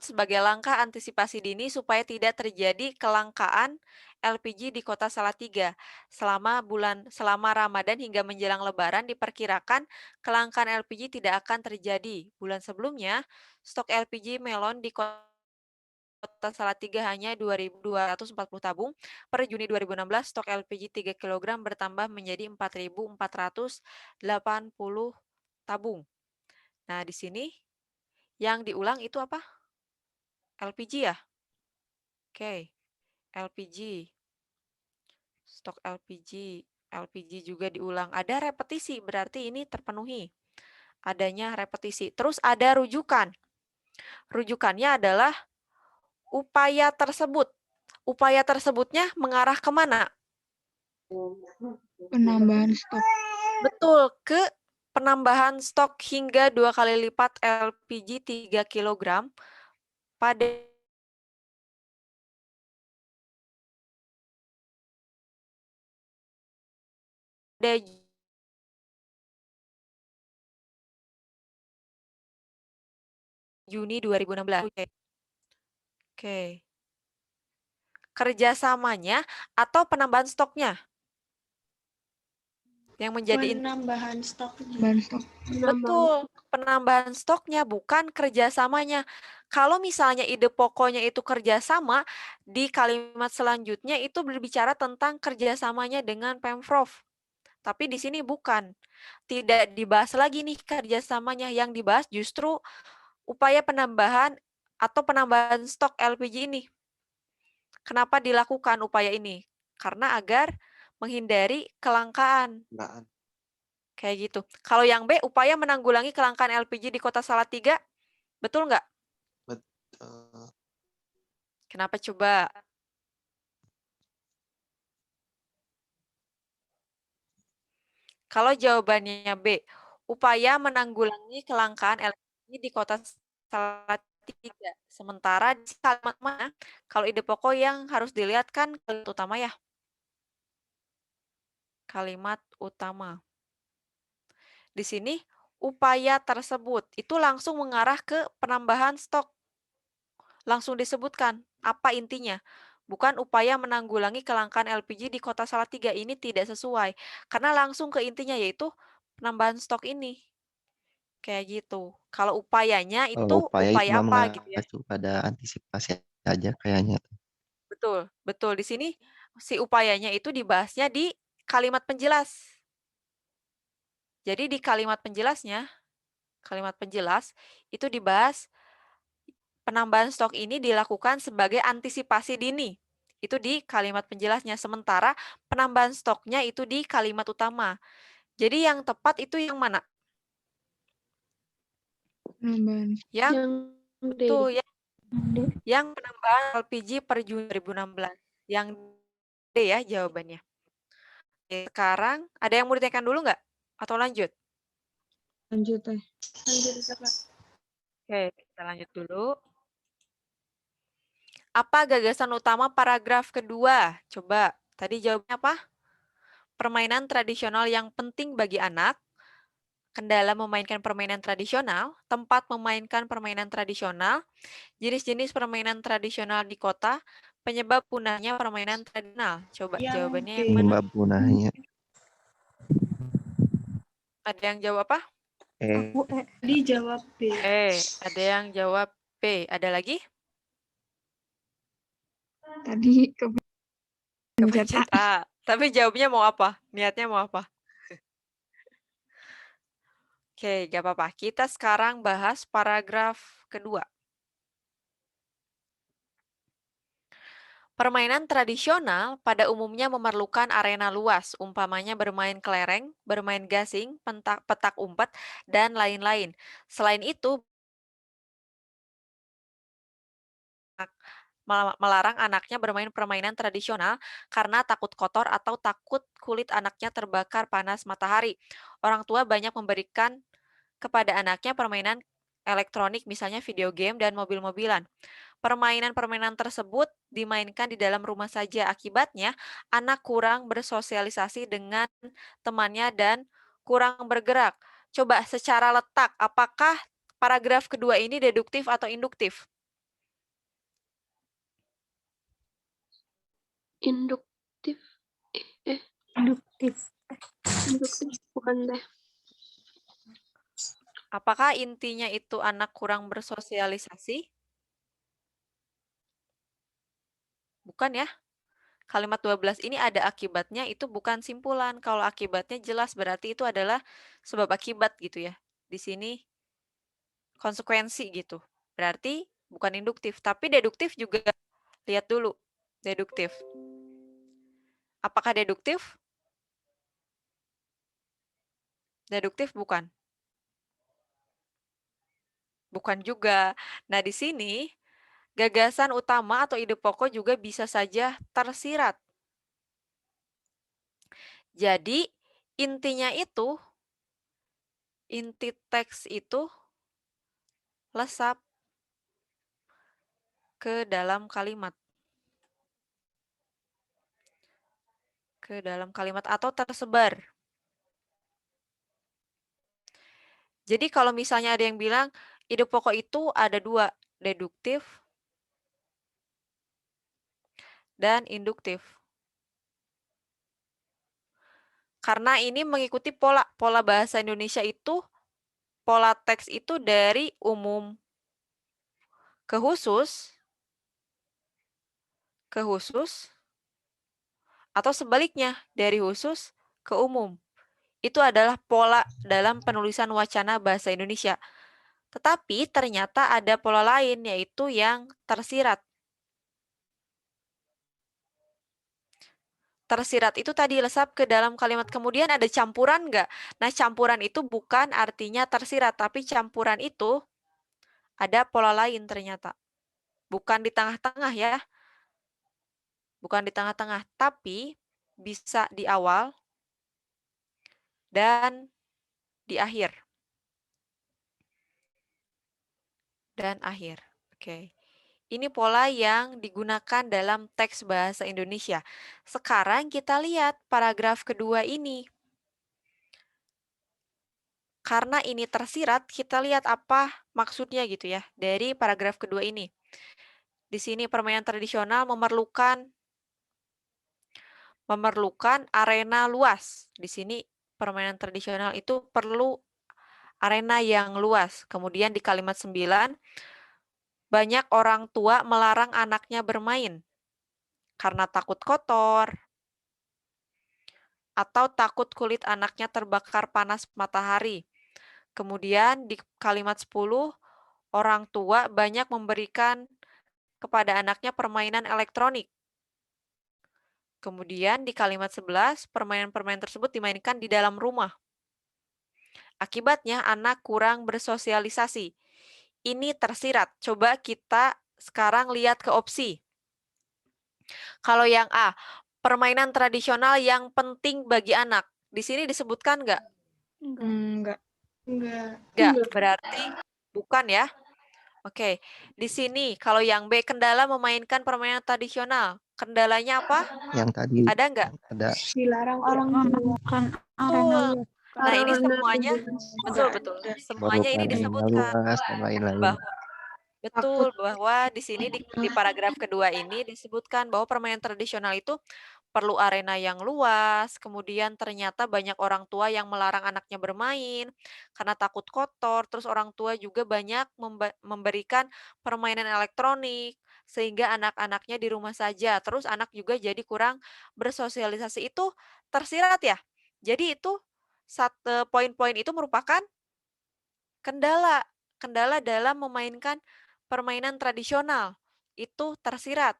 sebagai langkah antisipasi dini supaya tidak terjadi kelangkaan LPG di Kota Salatiga. Selama Ramadan hingga menjelang Lebaran diperkirakan kelangkaan LPG tidak akan terjadi. Bulan sebelumnya, stok LPG melon di Kota Salatiga hanya 2.240 tabung. Per Juni 2016, stok LPG 3 kg bertambah menjadi 4.480 tabung. Nah, di sini yang diulang itu apa? LPG ya? Oke, LPG. Stok LPG. LPG juga diulang. Ada repetisi, berarti ini terpenuhi. Adanya repetisi. Terus ada rujukan. Rujukannya adalah upaya tersebut. Upaya tersebutnya mengarah kemana? Penambahan stok. Betul, ke penambahan stok hingga 2 kali lipat LPG 3 kg pada Juni 2016. Oke. Kerjasamanya atau penambahan stoknya yang menjadi Penambahan stok. Bahan stok. betul, penambahan stoknya bukan kerjasamanya. Kalau misalnya ide pokoknya itu kerjasama, di kalimat selanjutnya itu berbicara tentang kerjasamanya dengan Pemprov. Tapi di sini bukan. Tidak dibahas lagi nih kerjasamanya. Yang dibahas justru upaya penambahan atau penambahan stok LPG ini. Kenapa dilakukan upaya ini? Karena agar menghindari kelangkaan. Mbak. Kayak gitu. Kalau yang B, upaya menanggulangi kelangkaan LPG di Kota Salatiga, betul nggak? Betul. Kenapa coba? Kalau jawabannya B, upaya menanggulangi kelangkaan LPG di Kota Salatiga. Sementara di kalimat mana? Kalau ide pokok yang harus dilihat kan kalimat utama ya. Kalimat utama. Di sini upaya tersebut itu langsung mengarah ke penambahan stok. Langsung disebutkan apa intinya. Bukan upaya menanggulangi kelangkaan LPG di Kota Salatiga, ini tidak sesuai. Karena langsung ke intinya yaitu penambahan stok ini. Kayak gitu. Kalau upayanya itu Kalau upaya itu upaya mah apa gitu ya. mengacu pada antisipasi aja kayaknya. Betul, betul. Di sini si upayanya itu dibahasnya di kalimat penjelas. Jadi di kalimat penjelasnya, kalimat penjelas itu dibahas penambahan stok ini dilakukan sebagai antisipasi dini. Itu di kalimat penjelasnya. Sementara penambahan stoknya itu di kalimat utama. Jadi yang tepat itu yang mana? Penambahan. Yang D. betul, yang penambahan LPG per Juni 2016. Yang D ya jawabannya. Oke, sekarang ada yang mau ditanyakan dulu nggak? Atau lanjut? Lanjut teh. Lanjut, Kak. Oke, kita lanjut dulu. Apa gagasan utama paragraf kedua? Coba, tadi jawabnya apa? Permainan tradisional yang penting bagi anak, kendala memainkan permainan tradisional, tempat memainkan permainan tradisional, jenis-jenis permainan tradisional di kota, penyebab punahnya permainan tradisional. Coba Yang jawabannya D. yang mana? Penyebab punahnya. Ada yang jawab apa? Dijawab B. Ada yang jawab B. Ada lagi? Tadi kepencet Kepencet A. Tapi jawabnya mau apa? Niatnya mau apa? Oke, gak apa-apa. Kita sekarang bahas paragraf kedua. Permainan tradisional pada umumnya memerlukan arena luas, umpamanya bermain kelereng, bermain gasing, petak umpet, dan lain-lain. Selain itu, melarang anaknya bermain permainan tradisional karena takut kotor atau takut kulit anaknya terbakar panas matahari. Orang tua banyak memberikan kepada anaknya permainan elektronik, misalnya video game dan mobil-mobilan. Permainan-permainan tersebut dimainkan di dalam rumah saja. Akibatnya, anak kurang bersosialisasi dengan temannya dan kurang bergerak. Coba secara letak, apakah paragraf kedua ini deduktif atau induktif? Induktif. induktif. Induktif bukan deh. Apakah intinya itu anak kurang bersosialisasi? Bukan ya. Kalimat 12 ini ada akibatnya, itu bukan simpulan. Kalau akibatnya jelas berarti itu adalah sebab akibat gitu ya. Di sini konsekuensi gitu. Berarti bukan induktif, tapi deduktif juga. Lihat dulu, deduktif. Apakah deduktif? Deduktif bukan. Bukan juga. Nah, di sini gagasan utama atau ide pokok juga bisa saja tersirat. Jadi, intinya itu, inti teks itu lesap ke dalam kalimat. Ke dalam kalimat atau tersebar. Jadi kalau misalnya ada yang bilang ide pokok itu ada dua, deduktif dan induktif. Karena ini mengikuti pola bahasa Indonesia itu, pola teks itu dari umum ke khusus, atau sebaliknya dari khusus ke umum. Itu adalah pola dalam penulisan wacana bahasa Indonesia. Tetapi ternyata ada pola lain, yaitu yang tersirat. Tersirat itu tadi lesap ke dalam kalimat, kemudian ada campuran nggak? Nah, campuran itu bukan artinya tersirat, tapi campuran itu ada pola lain ternyata. Bukan di tengah-tengah ya. Bukan di tengah-tengah, tapi bisa di awal dan di akhir. Dan akhir. Oke. Ini pola yang digunakan dalam teks bahasa Indonesia. Sekarang kita lihat paragraf kedua ini. Karena ini tersirat, kita lihat apa maksudnya gitu ya dari paragraf kedua ini. Di sini permainan tradisional memerlukan arena luas. Di sini permainan tradisional itu perlu arena yang luas. Kemudian di kalimat 9, banyak orang tua melarang anaknya bermain karena takut kotor atau takut kulit anaknya terbakar panas matahari. Kemudian di kalimat 10, orang tua banyak memberikan kepada anaknya permainan elektronik. Kemudian di kalimat 11, permainan-permainan tersebut dimainkan di dalam rumah. Akibatnya anak kurang bersosialisasi. Ini tersirat. Coba kita sekarang lihat ke opsi. Kalau yang A, permainan tradisional yang penting bagi anak. Di sini disebutkan nggak? Enggak. Nggak, berarti bukan ya. Oke, di sini kalau yang B, kendala memainkan permainan tradisional. Kendalanya apa? Yang tadi Ada nggak? ada Dilarang orang tua. Bukan arena Betul. luas. Nah, ini semuanya, Enggak betul. ada. Semuanya ini memerlukan arena disebutkan luas dan lain-lain. bahwa bahwa di sini di paragraf kedua ini disebutkan bahwa permainan tradisional itu perlu arena yang luas, kemudian ternyata banyak orang tua yang melarang anaknya bermain karena takut kotor, terus orang tua juga banyak memberikan permainan elektronik sehingga anak-anaknya di rumah saja, terus anak juga jadi kurang bersosialisasi. Itu tersirat ya. Jadi itu poin-poin itu merupakan kendala, kendala dalam memainkan permainan tradisional. Itu tersirat.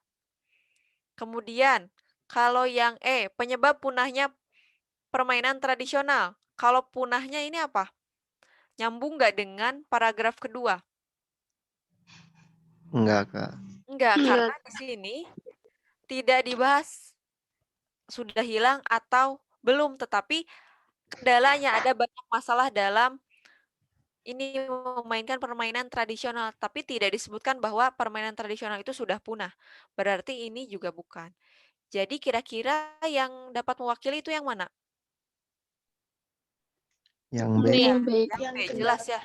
Kemudian, kalau yang E, penyebab punahnya permainan tradisional. Kalau punahnya ini apa? Nyambung nggak dengan paragraf kedua? Enggak, Kak. Enggak, karena di sini tidak dibahas sudah hilang atau belum, tetapi kendalanya ada banyak masalah dalam ini memainkan permainan tradisional, tapi tidak disebutkan bahwa permainan tradisional itu sudah punah. Berarti ini juga bukan. Jadi kira-kira yang dapat mewakili itu yang mana? Yang B. Iya, B. yang B, jelas ya.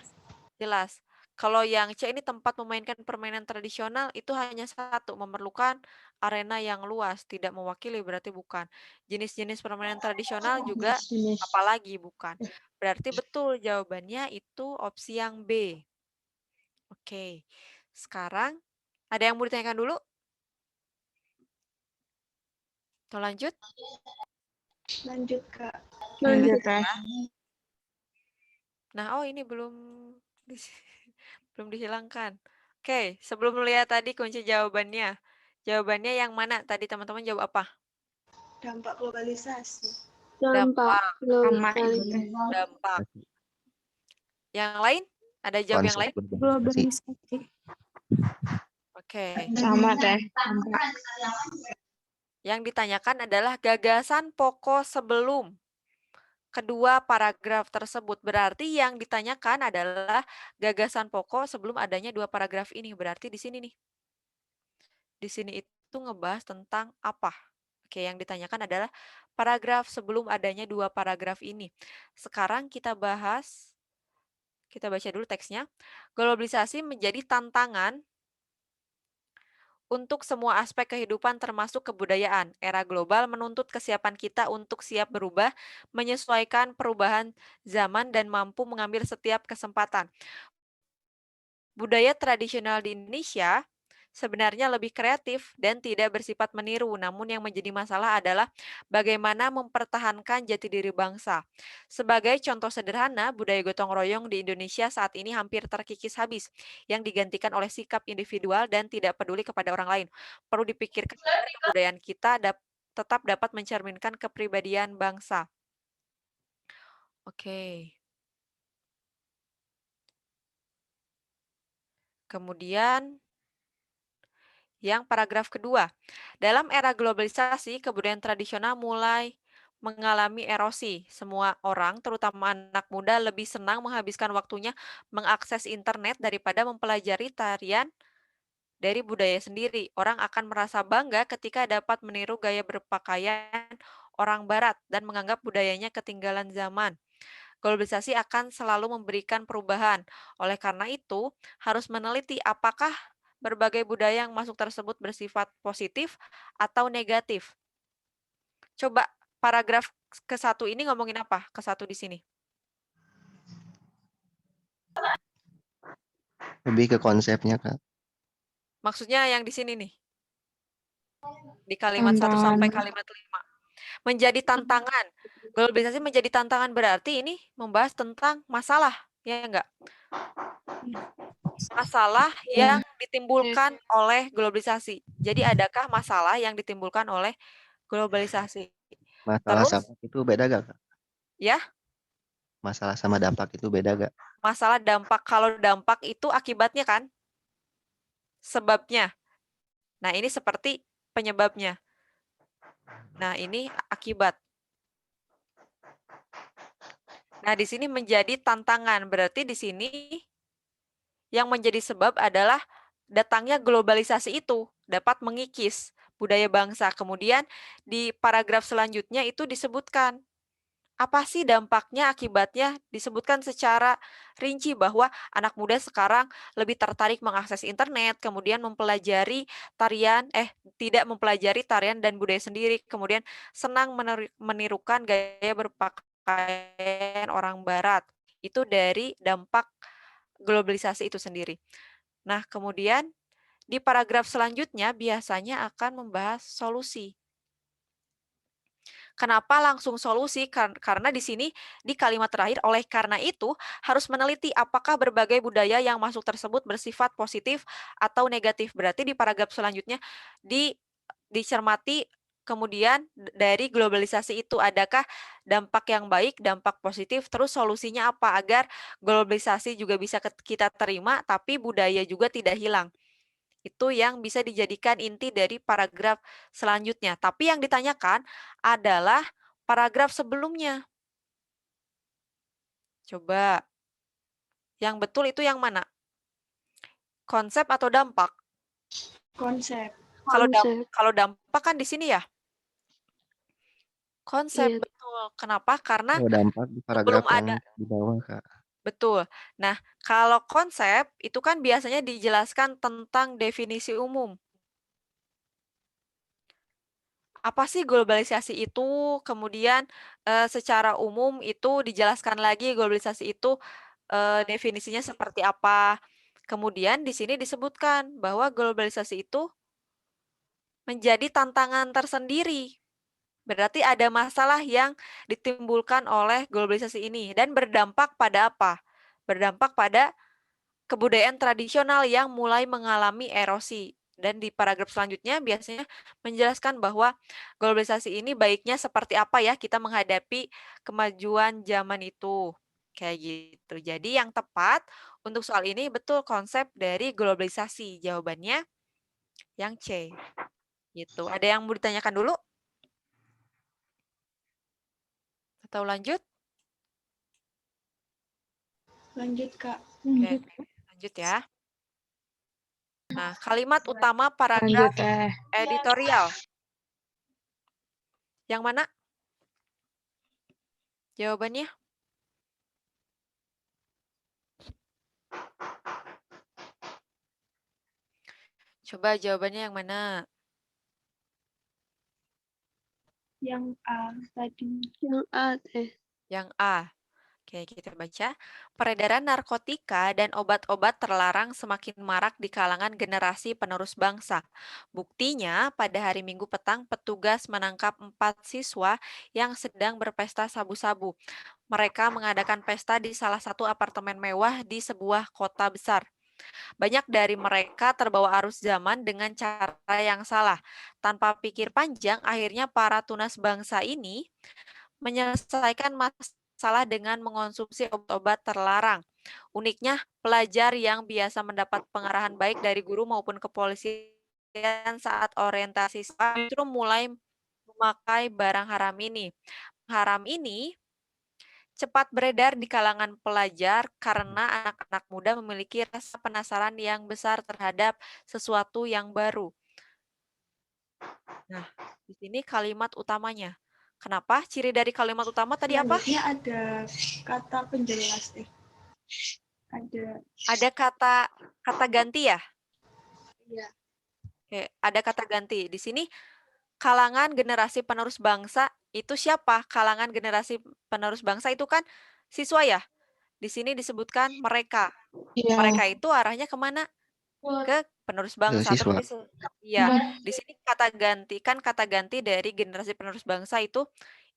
Jelas. Kalau yang C ini tempat memainkan permainan tradisional itu hanya satu, memerlukan arena yang luas, tidak mewakili berarti bukan. Jenis-jenis permainan tradisional juga apalagi bukan. Berarti betul jawabannya itu opsi yang B. Oke. Sekarang ada yang mau ditanyakan dulu? Atau lanjut? Lanjut, Kak. Lanjut ya. Nah, oh ini belum belum dihilangkan. Oke, sebelum melihat tadi kunci jawabannya. Jawabannya yang mana? Tadi teman-teman jawab apa? Dampak globalisasi. Dampak. Dampak. Yang lain? Ada jawab yang lain? Globalisasi. Oke. Sama teh. Yang ditanyakan adalah gagasan pokok sebelum kedua paragraf tersebut. Berarti yang ditanyakan adalah gagasan pokok sebelum adanya dua paragraf ini. Berarti di sini nih. Di sini itu ngebahas tentang apa? Oke, yang ditanyakan adalah paragraf sebelum adanya dua paragraf ini. Sekarang kita bahas Kita baca dulu teksnya. Globalisasi menjadi tantangan untuk semua aspek kehidupan termasuk kebudayaan. Era global menuntut kesiapan kita untuk siap berubah, menyesuaikan perubahan zaman dan mampu mengambil setiap kesempatan. Budaya tradisional di Indonesia sebenarnya lebih kreatif dan tidak bersifat meniru, namun yang menjadi masalah adalah bagaimana mempertahankan jati diri bangsa. Sebagai contoh sederhana, budaya gotong royong di Indonesia saat ini hampir terkikis habis, yang digantikan oleh sikap individual dan tidak peduli kepada orang lain. Perlu dipikirkan agar kebudayaan kita tetap dapat mencerminkan kepribadian bangsa. Oke. Kemudian yang paragraf kedua, dalam era globalisasi, kebudayaan tradisional mulai mengalami erosi. Semua orang, terutama anak muda, lebih senang menghabiskan waktunya mengakses internet daripada mempelajari tarian dari budaya sendiri. Orang akan merasa bangga ketika dapat meniru gaya berpakaian orang barat dan menganggap budayanya ketinggalan zaman. Globalisasi akan selalu memberikan perubahan. Oleh karena itu, harus meneliti apakah berbagai budaya yang masuk tersebut bersifat positif atau negatif. Coba paragraf ke-1 ini ngomongin apa? Ke-1 di sini. Lebih ke konsepnya, Kak. Maksudnya yang di sini nih. Di kalimat 1 sampai kalimat 5. Menjadi tantangan. Globalisasi menjadi tantangan berarti ini membahas tentang masalah, ya enggak? Masalah yang ditimbulkan oleh globalisasi. Jadi adakah masalah yang ditimbulkan oleh globalisasi? Masalah Terus, sama itu beda gak, Kak? ya, Masalah sama dampak itu beda gak? masalah dampak. Kalau dampak itu akibatnya kan? Sebabnya. Nah, ini seperti penyebabnya. Nah, ini akibat. Nah, di sini menjadi tantangan. Berarti di sini yang menjadi sebab adalah datangnya globalisasi itu dapat mengikis budaya bangsa. Kemudian di paragraf selanjutnya itu disebutkan apa sih dampaknya, akibatnya, disebutkan secara rinci bahwa anak muda sekarang lebih tertarik mengakses internet, kemudian tidak mempelajari tarian dan budaya sendiri, kemudian senang menirukan gaya berpakaian orang barat. Itu dari dampak globalisasi itu sendiri. Nah, kemudian di paragraf selanjutnya biasanya akan membahas solusi. Kenapa langsung solusi? Karena di sini di kalimat terakhir, oleh karena itu harus meneliti apakah berbagai budaya yang masuk tersebut bersifat positif atau negatif. Berarti di paragraf selanjutnya dicermati kemudian dari globalisasi itu adakah dampak yang baik, dampak positif, terus solusinya apa agar globalisasi juga bisa kita terima tapi budaya juga tidak hilang. Itu yang bisa dijadikan inti dari paragraf selanjutnya. Tapi yang ditanyakan adalah paragraf sebelumnya. Coba. Yang betul itu yang mana? Konsep atau dampak? Konsep. Kalau dampak kan di sini ya. Konsep, Iya. betul. Kenapa? Karena Oh, dampak di paragraf sebelum yang ada. di bawah, Kak. Betul. Nah, kalau konsep itu kan biasanya dijelaskan tentang definisi umum. Apa sih globalisasi itu? Kemudian secara umum itu dijelaskan lagi globalisasi itu definisinya seperti apa. Kemudian di sini disebutkan bahwa globalisasi itu menjadi tantangan tersendiri. Berarti ada masalah yang ditimbulkan oleh globalisasi ini dan berdampak pada apa? Berdampak pada kebudayaan tradisional yang mulai mengalami erosi. Dan di paragraf selanjutnya biasanya menjelaskan bahwa globalisasi ini baiknya seperti apa ya kita menghadapi kemajuan zaman itu. Kayak gitu. Jadi yang tepat untuk soal ini betul konsep dari globalisasi. Jawabannya yang C. Gitu. Ada yang mau ditanyakan dulu? Atau lanjut? Lanjut, Kak. Oke, lanjut ya. Nah, kalimat utama paragraf editorial. Yang mana? Jawabannya? Coba jawabannya yang mana? Yang A tadi. Yang A teh. Yang A. Oke, kita baca. Peredaran narkotika dan obat-obat terlarang semakin marak di kalangan generasi penerus bangsa. Buktinya, pada hari Minggu petang, petugas menangkap 4 siswa yang sedang berpesta sabu-sabu. Mereka mengadakan pesta di salah satu apartemen mewah di sebuah kota besar. Banyak dari mereka terbawa arus zaman dengan cara yang salah. Tanpa pikir panjang, akhirnya para tunas bangsa ini menyelesaikan masalah dengan mengonsumsi obat-obat terlarang. Uniknya, pelajar yang biasa mendapat pengarahan baik dari guru maupun kepolisian saat orientasi justru mulai memakai barang haram ini. Haram ini cepat beredar di kalangan pelajar karena anak-anak muda memiliki rasa penasaran yang besar terhadap sesuatu yang baru. Nah, di sini kalimat utamanya. Kenapa? Ciri dari kalimat utama tadi apa? Selanjutnya ada kata penjelas. Ada. Ada kata ganti ya? Iya. Oke, ada kata ganti. Di sini kalangan generasi penerus bangsa itu siapa? Kalangan generasi penerus bangsa itu kan siswa ya? Di sini disebutkan mereka. Iya. Mereka itu arahnya kemana? Ke penerus bangsa. siswa. Iya, di sini kata ganti kan kata ganti dari generasi penerus bangsa itu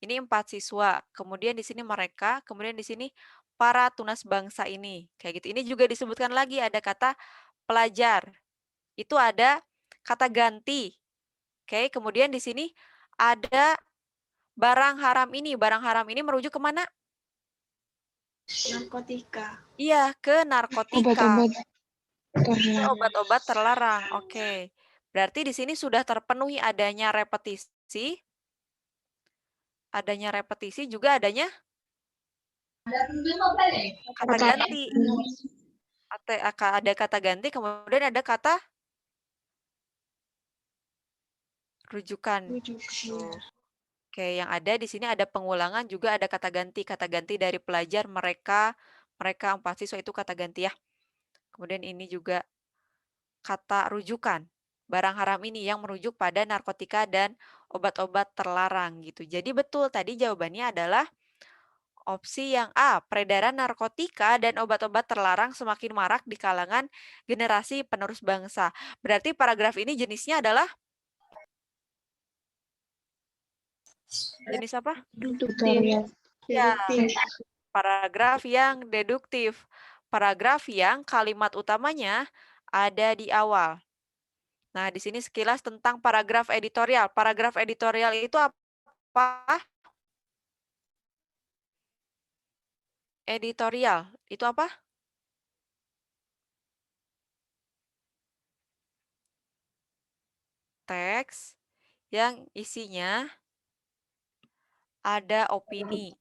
ini 4 siswa. Kemudian di sini mereka, kemudian di sini para tunas bangsa ini. Kayak gitu. Ini juga disebutkan lagi ada kata pelajar. Itu ada kata ganti. Oke, kemudian di sini ada barang haram ini. Barang haram ini merujuk kemana? Narkotika. Iya, ke narkotika. Obat-obat Ke terlarang. obat-obat terlarang. Oke. Berarti di sini sudah terpenuhi adanya repetisi. Adanya repetisi juga adanya kata ganti. Ada kata ganti, kemudian ada kata rujukan. Tuh. Oke, yang ada di sini ada pengulangan juga ada kata ganti. Kata ganti dari pelajar mereka 4 siswa itu kata ganti ya. Kemudian ini juga kata rujukan. Barang haram ini yang merujuk pada narkotika dan obat-obat terlarang gitu. Jadi betul tadi jawabannya adalah opsi yang A, peredaran narkotika dan obat-obat terlarang semakin marak di kalangan generasi penerus bangsa. Berarti paragraf ini jenisnya adalah jenis apa? Tutorial. Ya, paragraf yang deduktif. Paragraf yang kalimat utamanya ada di awal. Nah, di sini sekilas tentang paragraf editorial. Paragraf editorial itu apa? Editorial itu apa? Teks yang isinya ada opini,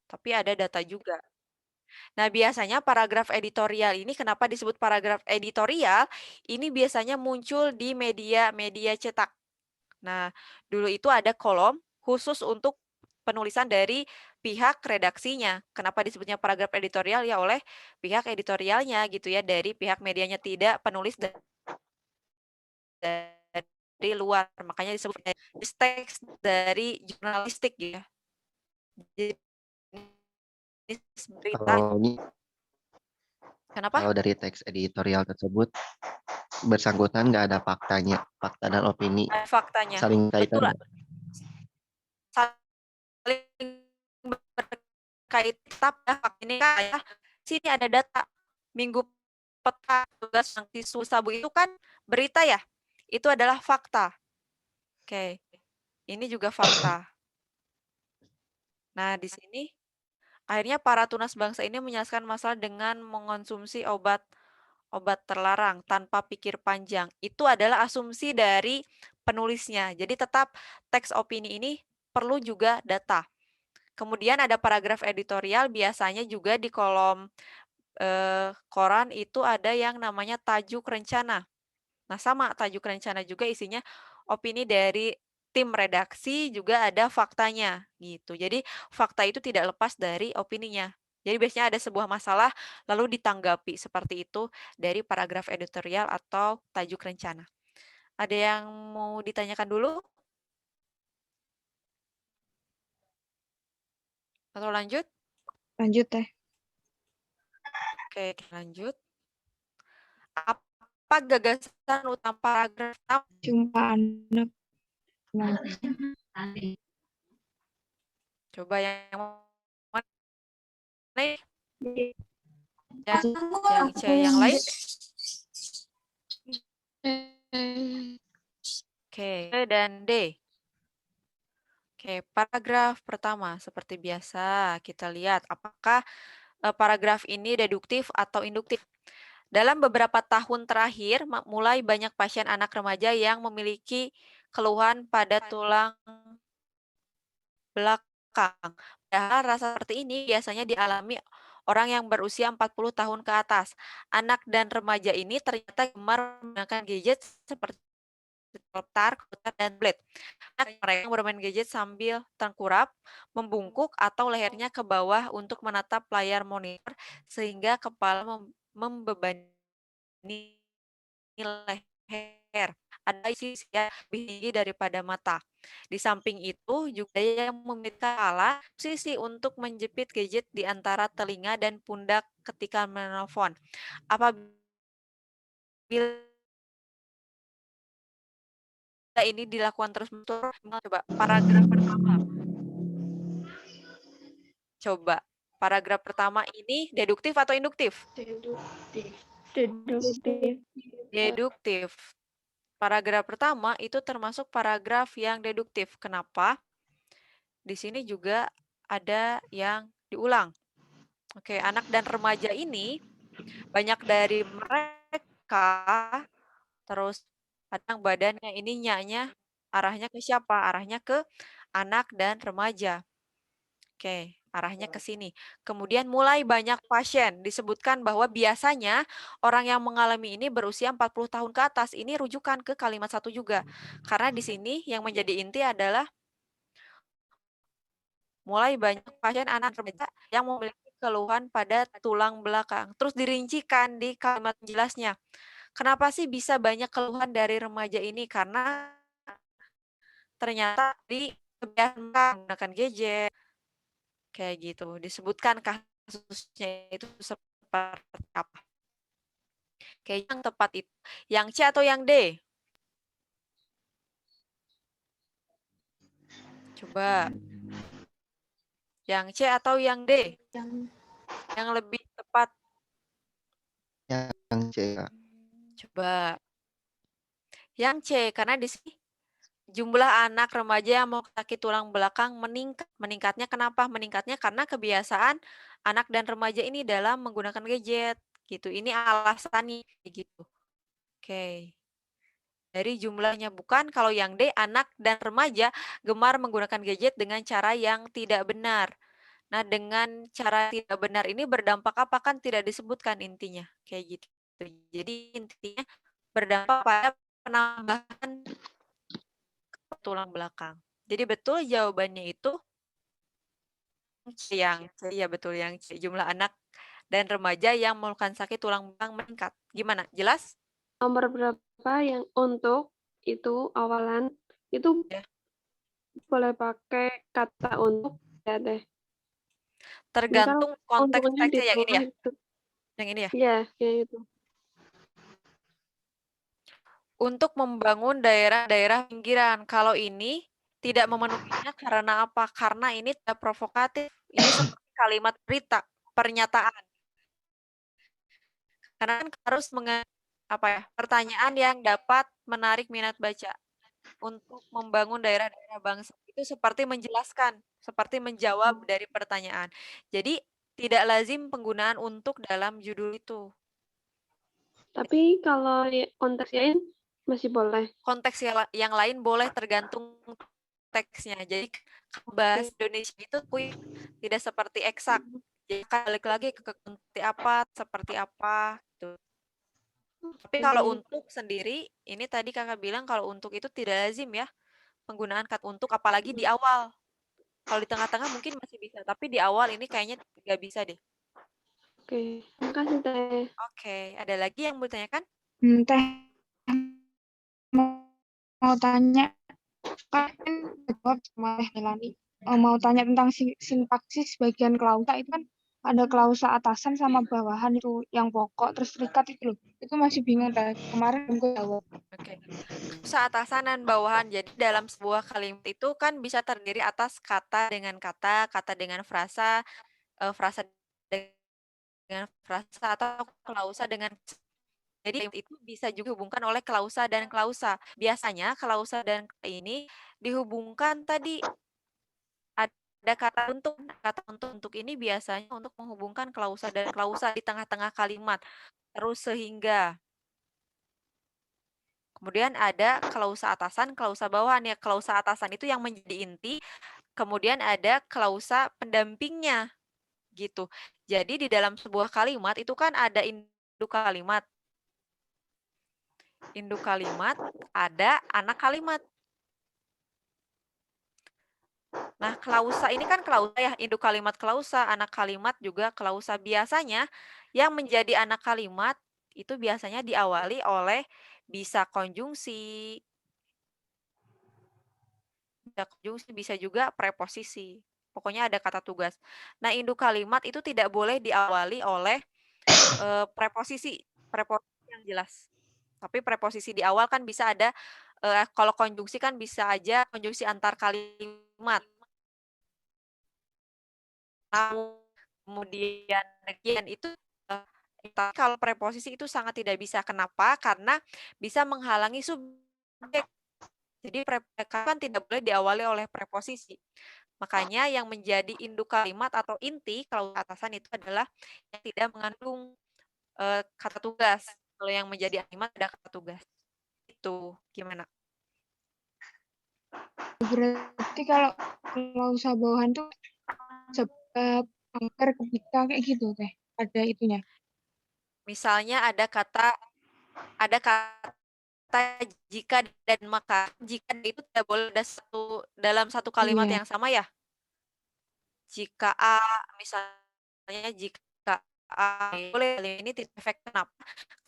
tapi ada data juga. Nah, biasanya paragraf editorial ini kenapa disebut paragraf editorial? Ini biasanya muncul di media-media cetak. Nah, dulu itu ada kolom khusus untuk penulisan dari pihak redaksinya. Kenapa disebutnya paragraf editorial? Ya oleh pihak editorialnya gitu ya, dari pihak medianya, tidak penulis dari luar. Makanya disebut teks dari jurnalistik gitu ya. Jenis berita. Kenapa? Kalau dari teks editorial tersebut bersangkutan nggak ada faktanya, fakta dan opini Faktanya. saling kaitan. Betul. Saling berkaitan ya, ini kayak sini ada data minggu petang tugas siswa sabu itu kan berita ya. Itu adalah fakta. Oke. Ini juga fakta. Nah, di sini akhirnya para tunas bangsa ini menyelesaikan masalah dengan mengonsumsi obat terlarang tanpa pikir panjang. Itu adalah asumsi dari penulisnya. Jadi tetap teks opini ini perlu juga data. Kemudian ada paragraf editorial, biasanya juga di kolom koran itu ada yang namanya tajuk rencana. Nah, sama tajuk rencana juga isinya opini dari tim redaksi, juga ada faktanya gitu. Jadi fakta itu tidak lepas dari opininya. Jadi biasanya ada sebuah masalah lalu ditanggapi seperti itu dari paragraf editorial atau tajuk rencana. Ada yang mau ditanyakan dulu? Atau lanjut? Lanjut teh. Oke, lanjut. Apa gagasan utama paragraf pertama? Jumpa anak remaja. Coba yang mana nih? Yang C, yang lain? Oke, dan D. Oke, paragraf pertama seperti biasa kita lihat apakah paragraf ini deduktif atau induktif. Dalam beberapa tahun terakhir, mulai banyak pasien anak remaja yang memiliki keluhan pada tulang belakang. Padahal rasa seperti ini biasanya dialami orang yang berusia 40 tahun ke atas. Anak dan remaja ini ternyata gemar menggunakan gadget seperti komputer dan tablet. Mereka yang bermain gadget sambil tengkurap, membungkuk atau lehernya ke bawah untuk menatap layar monitor sehingga kepala membebani leher. Ada sisi yang lebih tinggi daripada mata. Di samping itu juga yang memiliki kepala sisi untuk menjepit gadget di antara telinga dan pundak ketika menelpon. Apabila ini dilakukan terus-menerus, coba paragraf pertama. Coba paragraf pertama ini deduktif atau induktif? Deduktif. Deduktif. Paragraf pertama itu termasuk paragraf yang deduktif. Kenapa? Di sini juga ada yang diulang. Oke, anak dan remaja ini banyak dari mereka terus kadang badannya ini nyanya arahnya ke siapa? Arahnya ke anak dan remaja. Oke, arahnya ke sini. Kemudian mulai banyak pasien disebutkan bahwa biasanya orang yang mengalami ini berusia 40 tahun ke atas. Ini rujukan ke kalimat satu juga. Karena di sini yang menjadi inti adalah mulai banyak pasien anak remaja yang memiliki keluhan pada tulang belakang. Terus dirincikan di kalimat jelasnya. Kenapa sih bisa banyak keluhan dari remaja ini? Karena ternyata di kebiasaan menggunakan gadget kayak gitu. Disebutkan kasusnya itu seperti apa. Kayaknya yang tepat itu. Yang C atau yang D? Coba. Yang C atau yang D? Yang lebih tepat. Yang C, Kak. Coba. Yang C, karena di sini jumlah anak remaja yang mau sakit tulang belakang meningkat. Meningkatnya kenapa? Meningkatnya karena kebiasaan anak dan remaja ini dalam menggunakan gadget. Gitu. Ini alasannya gitu. Oke. Dari jumlahnya bukan, kalau yang D, anak dan remaja gemar menggunakan gadget dengan cara yang tidak benar. Nah, dengan cara tidak benar ini berdampak apa? Kan tidak disebutkan intinya. Kayak gitu. Jadi intinya berdampak pada penambahan tulang belakang. Jadi betul jawabannya itu yang C, ya betul yang C. Jumlah anak dan remaja yang melakukan sakit tulang belakang meningkat. Gimana? Jelas? Nomor berapa yang untuk itu awalan itu Ya. boleh pakai kata untuk ya deh. Tergantung konteks untungnya di teksnya yang ini ya. bawah itu. Yang ini ya. Iya, kayak itu. Untuk membangun daerah-daerah pinggiran. Kalau ini tidak memenuhinya karena apa? Karena ini tidak provokatif. Ini seperti kalimat berita, pernyataan. Karena kan harus pertanyaan yang dapat menarik minat baca. Untuk membangun daerah-daerah bangsa itu seperti menjelaskan, seperti menjawab dari pertanyaan. Jadi tidak lazim penggunaan untuk dalam judul itu. Tapi kalau konteks lain masih boleh. Konteks yang lain boleh tergantung teksnya. Jadi bahasa Indonesia itu tidak seperti eksak. Jadi balik lagi ke seperti apa gitu. Tapi kalau untuk sendiri, ini tadi kakak bilang kalau untuk itu tidak lazim ya penggunaan kata untuk, apalagi di awal. Kalau di tengah-tengah mungkin masih bisa, tapi di awal ini kayaknya nggak bisa deh. Oke, makasih Teh. Oke, ada lagi yang mau ditanyakan? Teh mau tanya, kan jawab sama Teh Melani. Mau tanya tentang sintaksis bagian klausa itu kan ada klausa atasan sama bawahan itu yang pokok terus terikat itu loh. Itu masih bingung Teh. Kemarin belum jawab. Oke. Klausa atasan dan bawahan. Jadi dalam sebuah kalimat itu kan bisa terdiri atas kata dengan kata, kata dengan frasa, frasa dengan frasa atau klausa dengan. Jadi itu bisa juga dihubungkan oleh klausa dan klausa. Biasanya klausa dan ini dihubungkan tadi ada kata untuk ini biasanya untuk menghubungkan klausa dan klausa di tengah-tengah kalimat. Terus sehingga kemudian ada klausa atasan, klausa bawahan ya. Klausa atasan itu yang menjadi inti, kemudian ada klausa pendampingnya gitu. Jadi di dalam sebuah kalimat itu kan ada induk kalimat. Induk kalimat, ada anak kalimat. Nah, klausa ini kan klausa ya, induk kalimat klausa, anak kalimat juga klausa. Biasanya yang menjadi anak kalimat itu biasanya diawali oleh bisa konjungsi, bisa juga preposisi. Pokoknya ada kata tugas. Nah, induk kalimat itu tidak boleh diawali oleh preposisi yang jelas. Tapi preposisi di awal kan bisa ada, kalau konjungsi kan bisa aja konjungsi antar kalimat. Kemudian itu, tapi kalau preposisi itu sangat tidak bisa. Kenapa? Karena bisa menghalangi subjek. Jadi kan tidak boleh diawali oleh preposisi. Makanya yang menjadi induk kalimat atau inti kalau atasan itu adalah yang tidak mengandung kata tugas. Kalau yang menjadi kalimat ada kata tugas. Itu gimana? Berarti kalau klausa bawahan tuh sebab, hampir, ketika kayak gitu Teh. Ada itunya. Misalnya ada kata jika dan maka. Jika itu tidak boleh ada dalam satu kalimat Iya. yang sama ya. Jika A, misalnya jika A boleh, ini tidak efektif. Kenapa?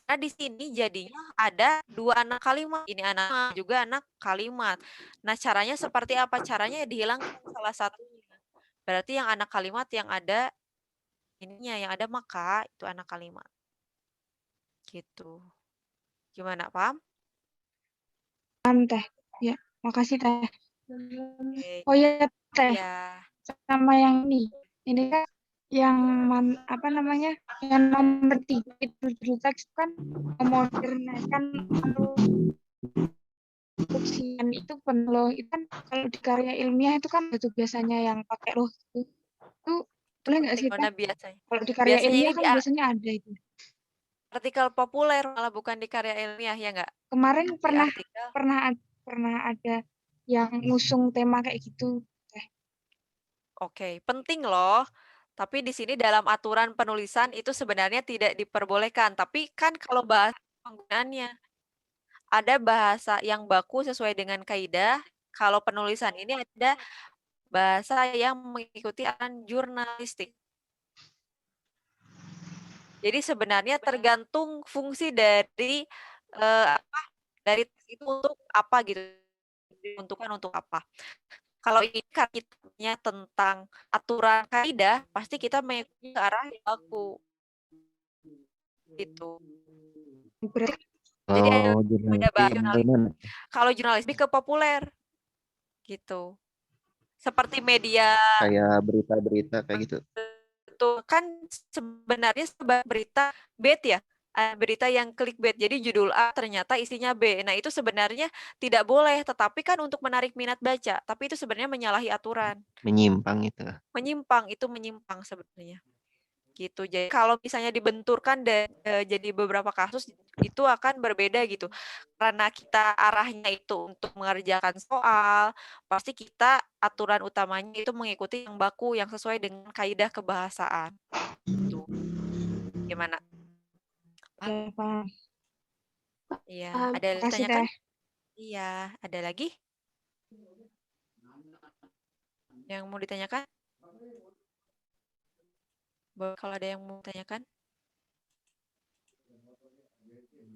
Karena di sini jadinya ada dua anak kalimat. Ini anak juga anak kalimat. Nah, caranya seperti apa? Caranya dihilangkan salah satunya. Berarti yang anak kalimat yang ada ininya, yang ada maka itu anak kalimat. Gitu. Gimana, paham? Paham Teh. Ya, makasih Teh. Oke. Oh iya Teh, Ya. sama yang ini. Ini kan yang apa namanya? Yang nomor 3 itu judul teks kan memodernkan konstruksian itu penuh. Itu kan kalau di karya ilmiah itu kan itu biasanya yang pakai roh itu. Itu boleh nggak sih Teh? Mana biasanya? Kalau di karya Biasanya ilmiah ini kan di biasanya ada itu. artikel populer malah bukan di karya ilmiah ya nggak? Kemarin Di pernah artikel. pernah ada yang ngusung tema kayak gitu. Oke, penting loh. Tapi di sini dalam aturan penulisan itu sebenarnya tidak diperbolehkan. Tapi kan kalau bahasa penggunaannya ada bahasa yang baku sesuai dengan kaidah. Kalau penulisan ini ada bahasa yang mengikuti aturan jurnalistik. Jadi sebenarnya tergantung fungsi dari dari itu untuk apa gitu. Diuntukkan untuk apa. Kalau ini kitanya tentang aturan kaidah, pasti kita mengikuti ke arah yang baku. Gitu. Berarti Jadi ada jurnalistik jurnalis. gimana? Kalau jurnalis lebih ke populer. Gitu. Seperti media Kayak berita-berita kayak gitu. itu kan sebenarnya sebuah berita bait ya. Berita yang clickbait. Jadi judul A ternyata isinya B. Nah, itu sebenarnya tidak boleh, tetapi kan untuk menarik minat baca. Tapi itu sebenarnya menyalahi aturan. Menyimpang itu. Itu menyimpang sebenarnya. Gitu. Jadi kalau misalnya dibenturkan jadi beberapa kasus itu akan berbeda gitu. Karena kita arahnya itu untuk mengerjakan soal, pasti kita aturan utamanya itu mengikuti yang baku yang sesuai dengan kaidah kebahasaan. Gitu. Gimana? ya, paham. Iya, Paham. ada yang Makasih ditanyakan? Teh. Iya, ada lagi? Yang mau ditanyakan? Boleh kalau ada yang mau tanyakan?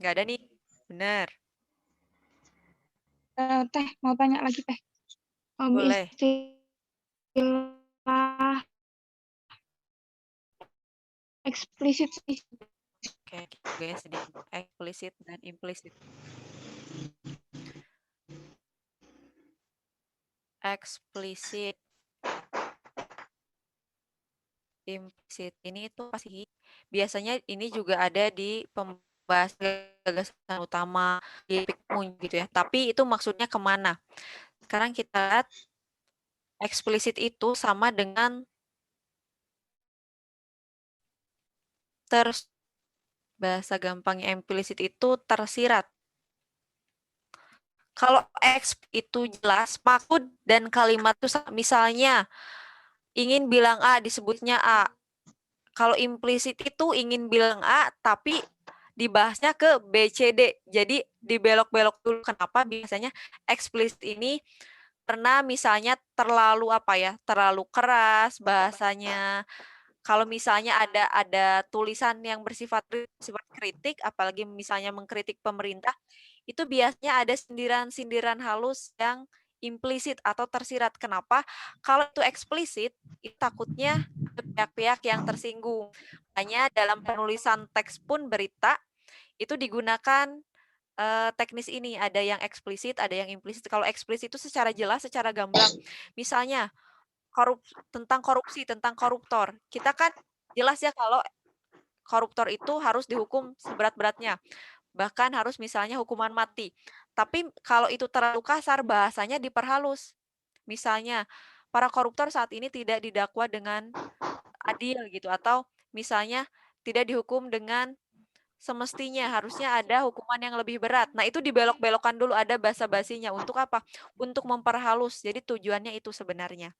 Nggak ada nih. Benar. Teh, mau tanya lagi Teh. Boleh. Istilah eksplisit sih. Oke, guys, sedikit eksplisit dan implisit. Eksplisit, implisit ini itu pasti biasanya ini juga ada di pembahasan gagasan utama di PIKMU gitu ya. Tapi itu maksudnya kemana? Sekarang kita lihat eksplisit itu sama dengan bahasa gampangnya implisit itu tersirat. Kalau itu jelas maksud dan kalimat itu misalnya ingin bilang A disebutnya A. Kalau implisit itu ingin bilang A tapi dibahasnya ke B, C, D. Jadi dibelok-belok dulu. Kenapa? Biasanya eksplisit ini karena misalnya terlalu terlalu keras bahasanya. Kalau misalnya ada tulisan yang bersifat kritik, apalagi misalnya mengkritik pemerintah, itu biasanya ada sindiran-sindiran halus yang implisit atau tersirat. Kenapa? Kalau itu eksplisit, itu takutnya pihak-pihak yang tersinggung. Makanya dalam penulisan teks pun berita itu digunakan teknis ini, ada yang eksplisit, ada yang implisit. Kalau eksplisit itu secara jelas, secara gamblang. Misalnya tentang korupsi, tentang koruptor. Kita kan jelas ya kalau koruptor itu harus dihukum seberat-beratnya. Bahkan harus misalnya hukuman mati. Tapi kalau itu terlalu kasar, bahasanya diperhalus. Misalnya, para koruptor saat ini tidak didakwa dengan adil gitu, atau misalnya tidak dihukum dengan semestinya, harusnya ada hukuman yang lebih berat. Nah, itu dibelok-belokkan dulu, ada basa-basinya. Untuk apa? Untuk memperhalus. Jadi tujuannya itu sebenarnya.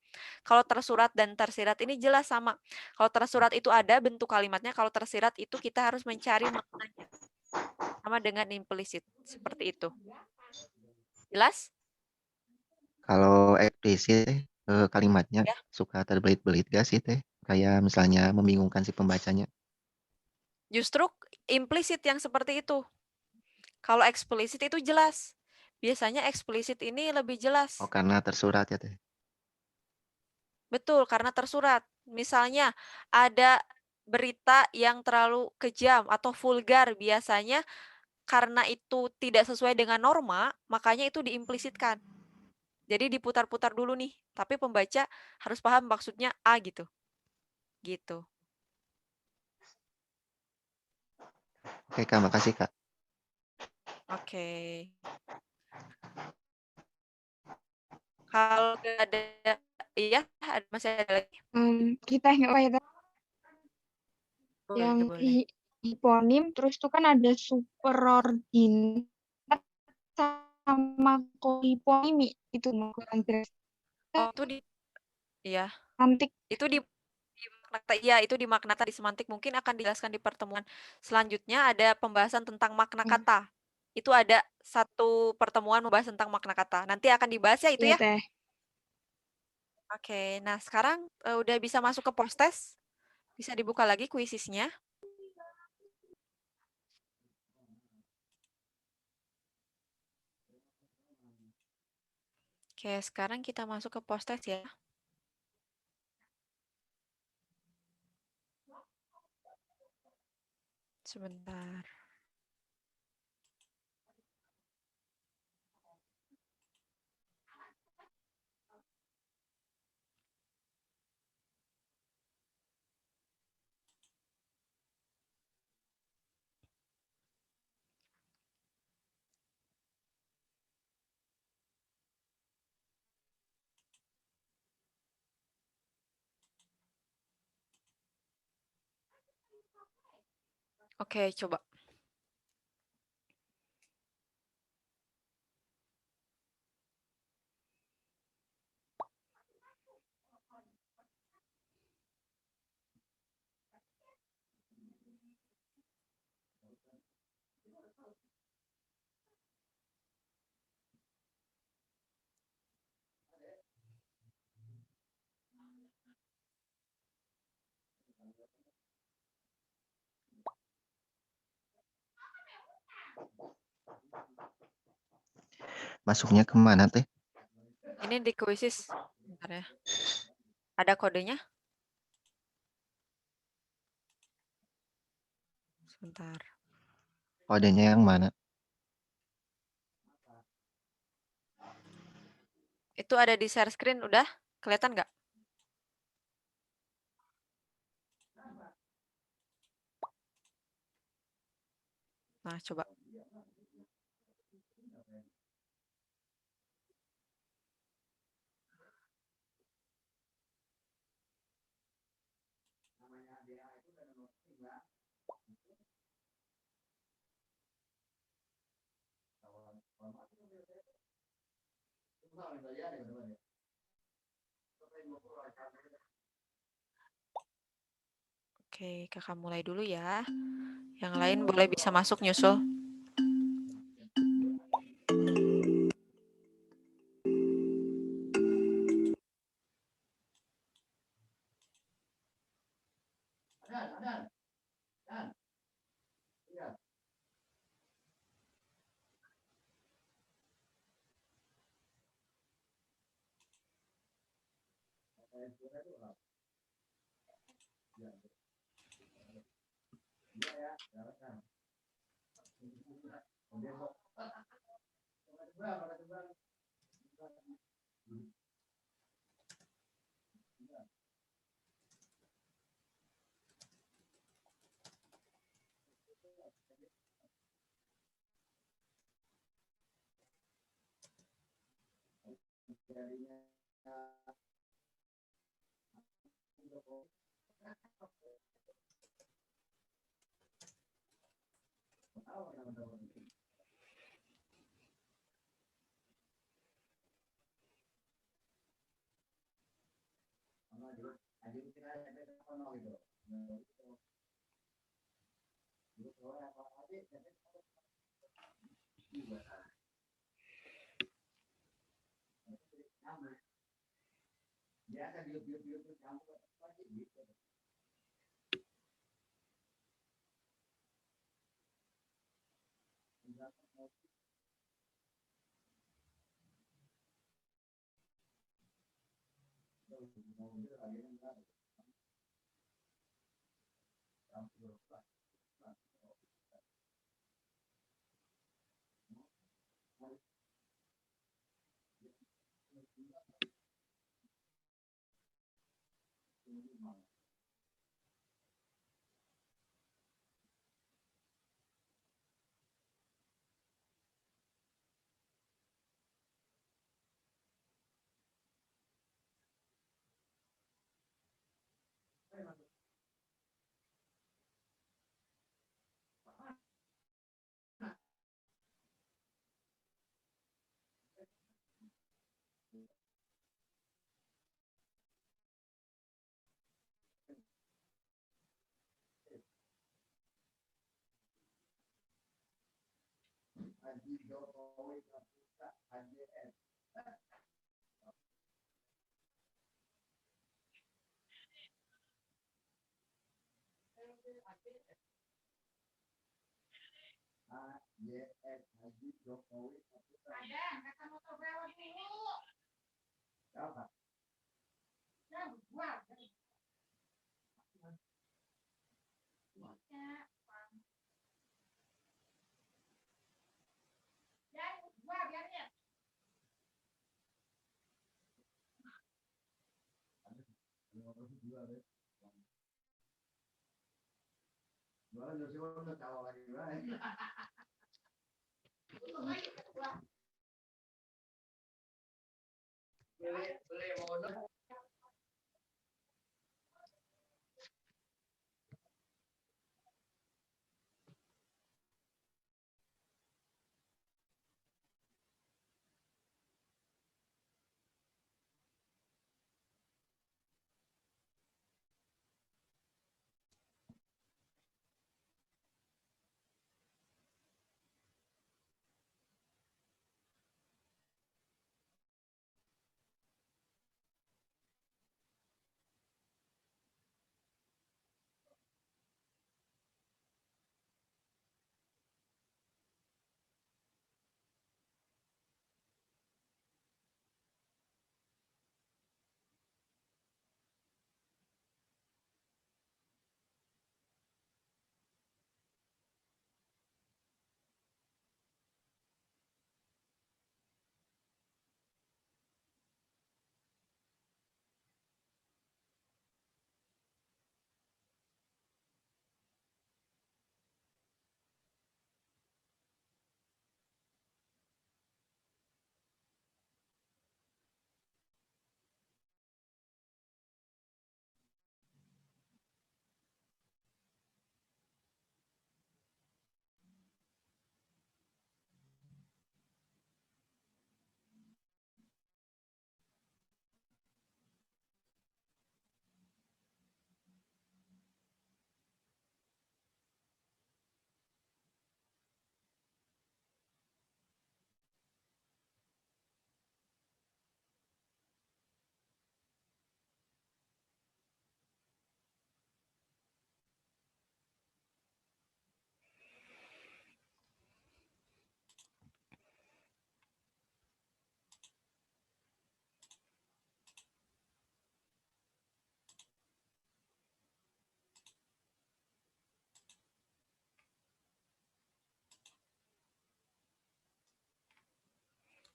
Kalau tersurat dan tersirat ini jelas sama. Kalau tersurat itu ada bentuk kalimatnya, kalau tersirat itu kita harus mencari maknanya. Sama dengan implisit, seperti itu. Jelas? Kalau eksplisit kalimatnya Ya. suka terbelit-belit gak sih Teh? Kayak misalnya membingungkan si pembacanya. Justru implisit yang seperti itu. Kalau eksplisit itu jelas. Biasanya eksplisit ini lebih jelas. Oh, karena tersurat ya Teh. Betul, karena tersurat. Misalnya ada berita yang terlalu kejam atau vulgar, biasanya karena itu tidak sesuai dengan norma, makanya itu diimplisitkan. Jadi diputar-putar dulu nih, tapi pembaca harus paham maksudnya A gitu. Gitu. Oke Kak, makasih Kak. Oke. Kalau nggak ada, iya, masih ada lagi. Kita nggak apa ya Teh? Boleh, Yang boleh. hiponim, terus itu kan ada superordinat sama kohiponimi. Itu mau kurang jelas. Oh, itu iya. Nanti Itu itu di makna tadi semantik, mungkin akan dijelaskan di pertemuan selanjutnya. Ada pembahasan tentang makna kata. Itu ada satu pertemuan membahas tentang makna kata. Nanti akan dibahas ya itu ya ya. Teh. Oke, nah sekarang udah bisa masuk ke post-test. Bisa dibuka lagi kuisisnya. Oke, sekarang kita masuk ke post-test ya. Sebentar. Oke, coba. Masuknya kemana teh? Ini di Quizzes. Bentar ya. Ada kodenya? Sebentar. Kodenya yang mana? Itu ada di share screen, udah? Kelihatan nggak? Nah, coba. Oke, kakak mulai dulu ya. Yang lain boleh bisa masuk nyusul.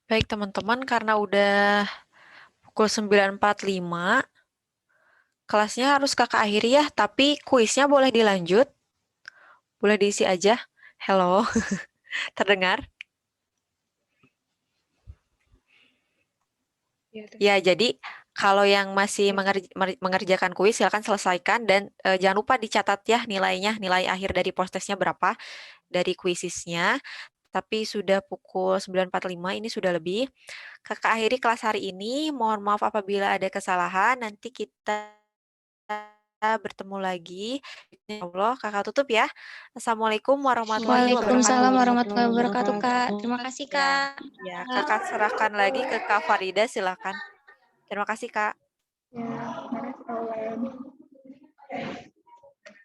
Baik teman-teman, karena udah pukul 9.45, kelasnya harus kakak akhiri ya, tapi kuisnya boleh dilanjut. Boleh diisi aja. Halo, terdengar? Ya, jadi kalau yang masih mengerjakan kuis silakan selesaikan dan jangan lupa dicatat ya nilainya, nilai akhir dari postesnya berapa dari kuisisnya. Tapi sudah pukul 9.45, ini sudah lebih. Kakak akhiri kelas hari ini. Mohon maaf apabila ada kesalahan. Nanti kita bertemu lagi. Ya Allah, kakak tutup ya. Assalamualaikum warahmatullahi wabarakatuh. Waalaikumsalam warahmatullahi wabarakatuh, Kak. Terima kasih, Kak. Ya, kakak serahkan lagi ke Kak Farida, silakan. Terima kasih, Kak. Ya, terima kasih Kak Ulen.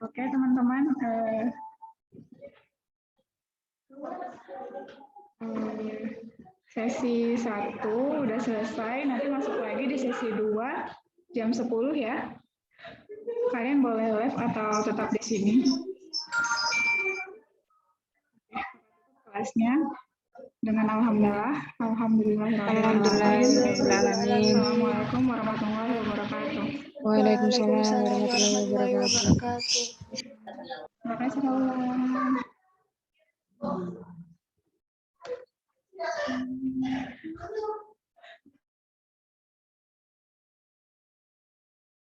Oke teman-teman, sesi 1 udah selesai, nanti masuk lagi di sesi 2 jam 10 ya. Kalian boleh live atau tetap di sini. Kelasnya dengan alhamdulillahirrahmanirrahim. Assalamualaikum warahmatullahi wabarakatuh. Waalaikumsalam warahmatullahi wabarakatuh. Terima kasih Kak Ulen.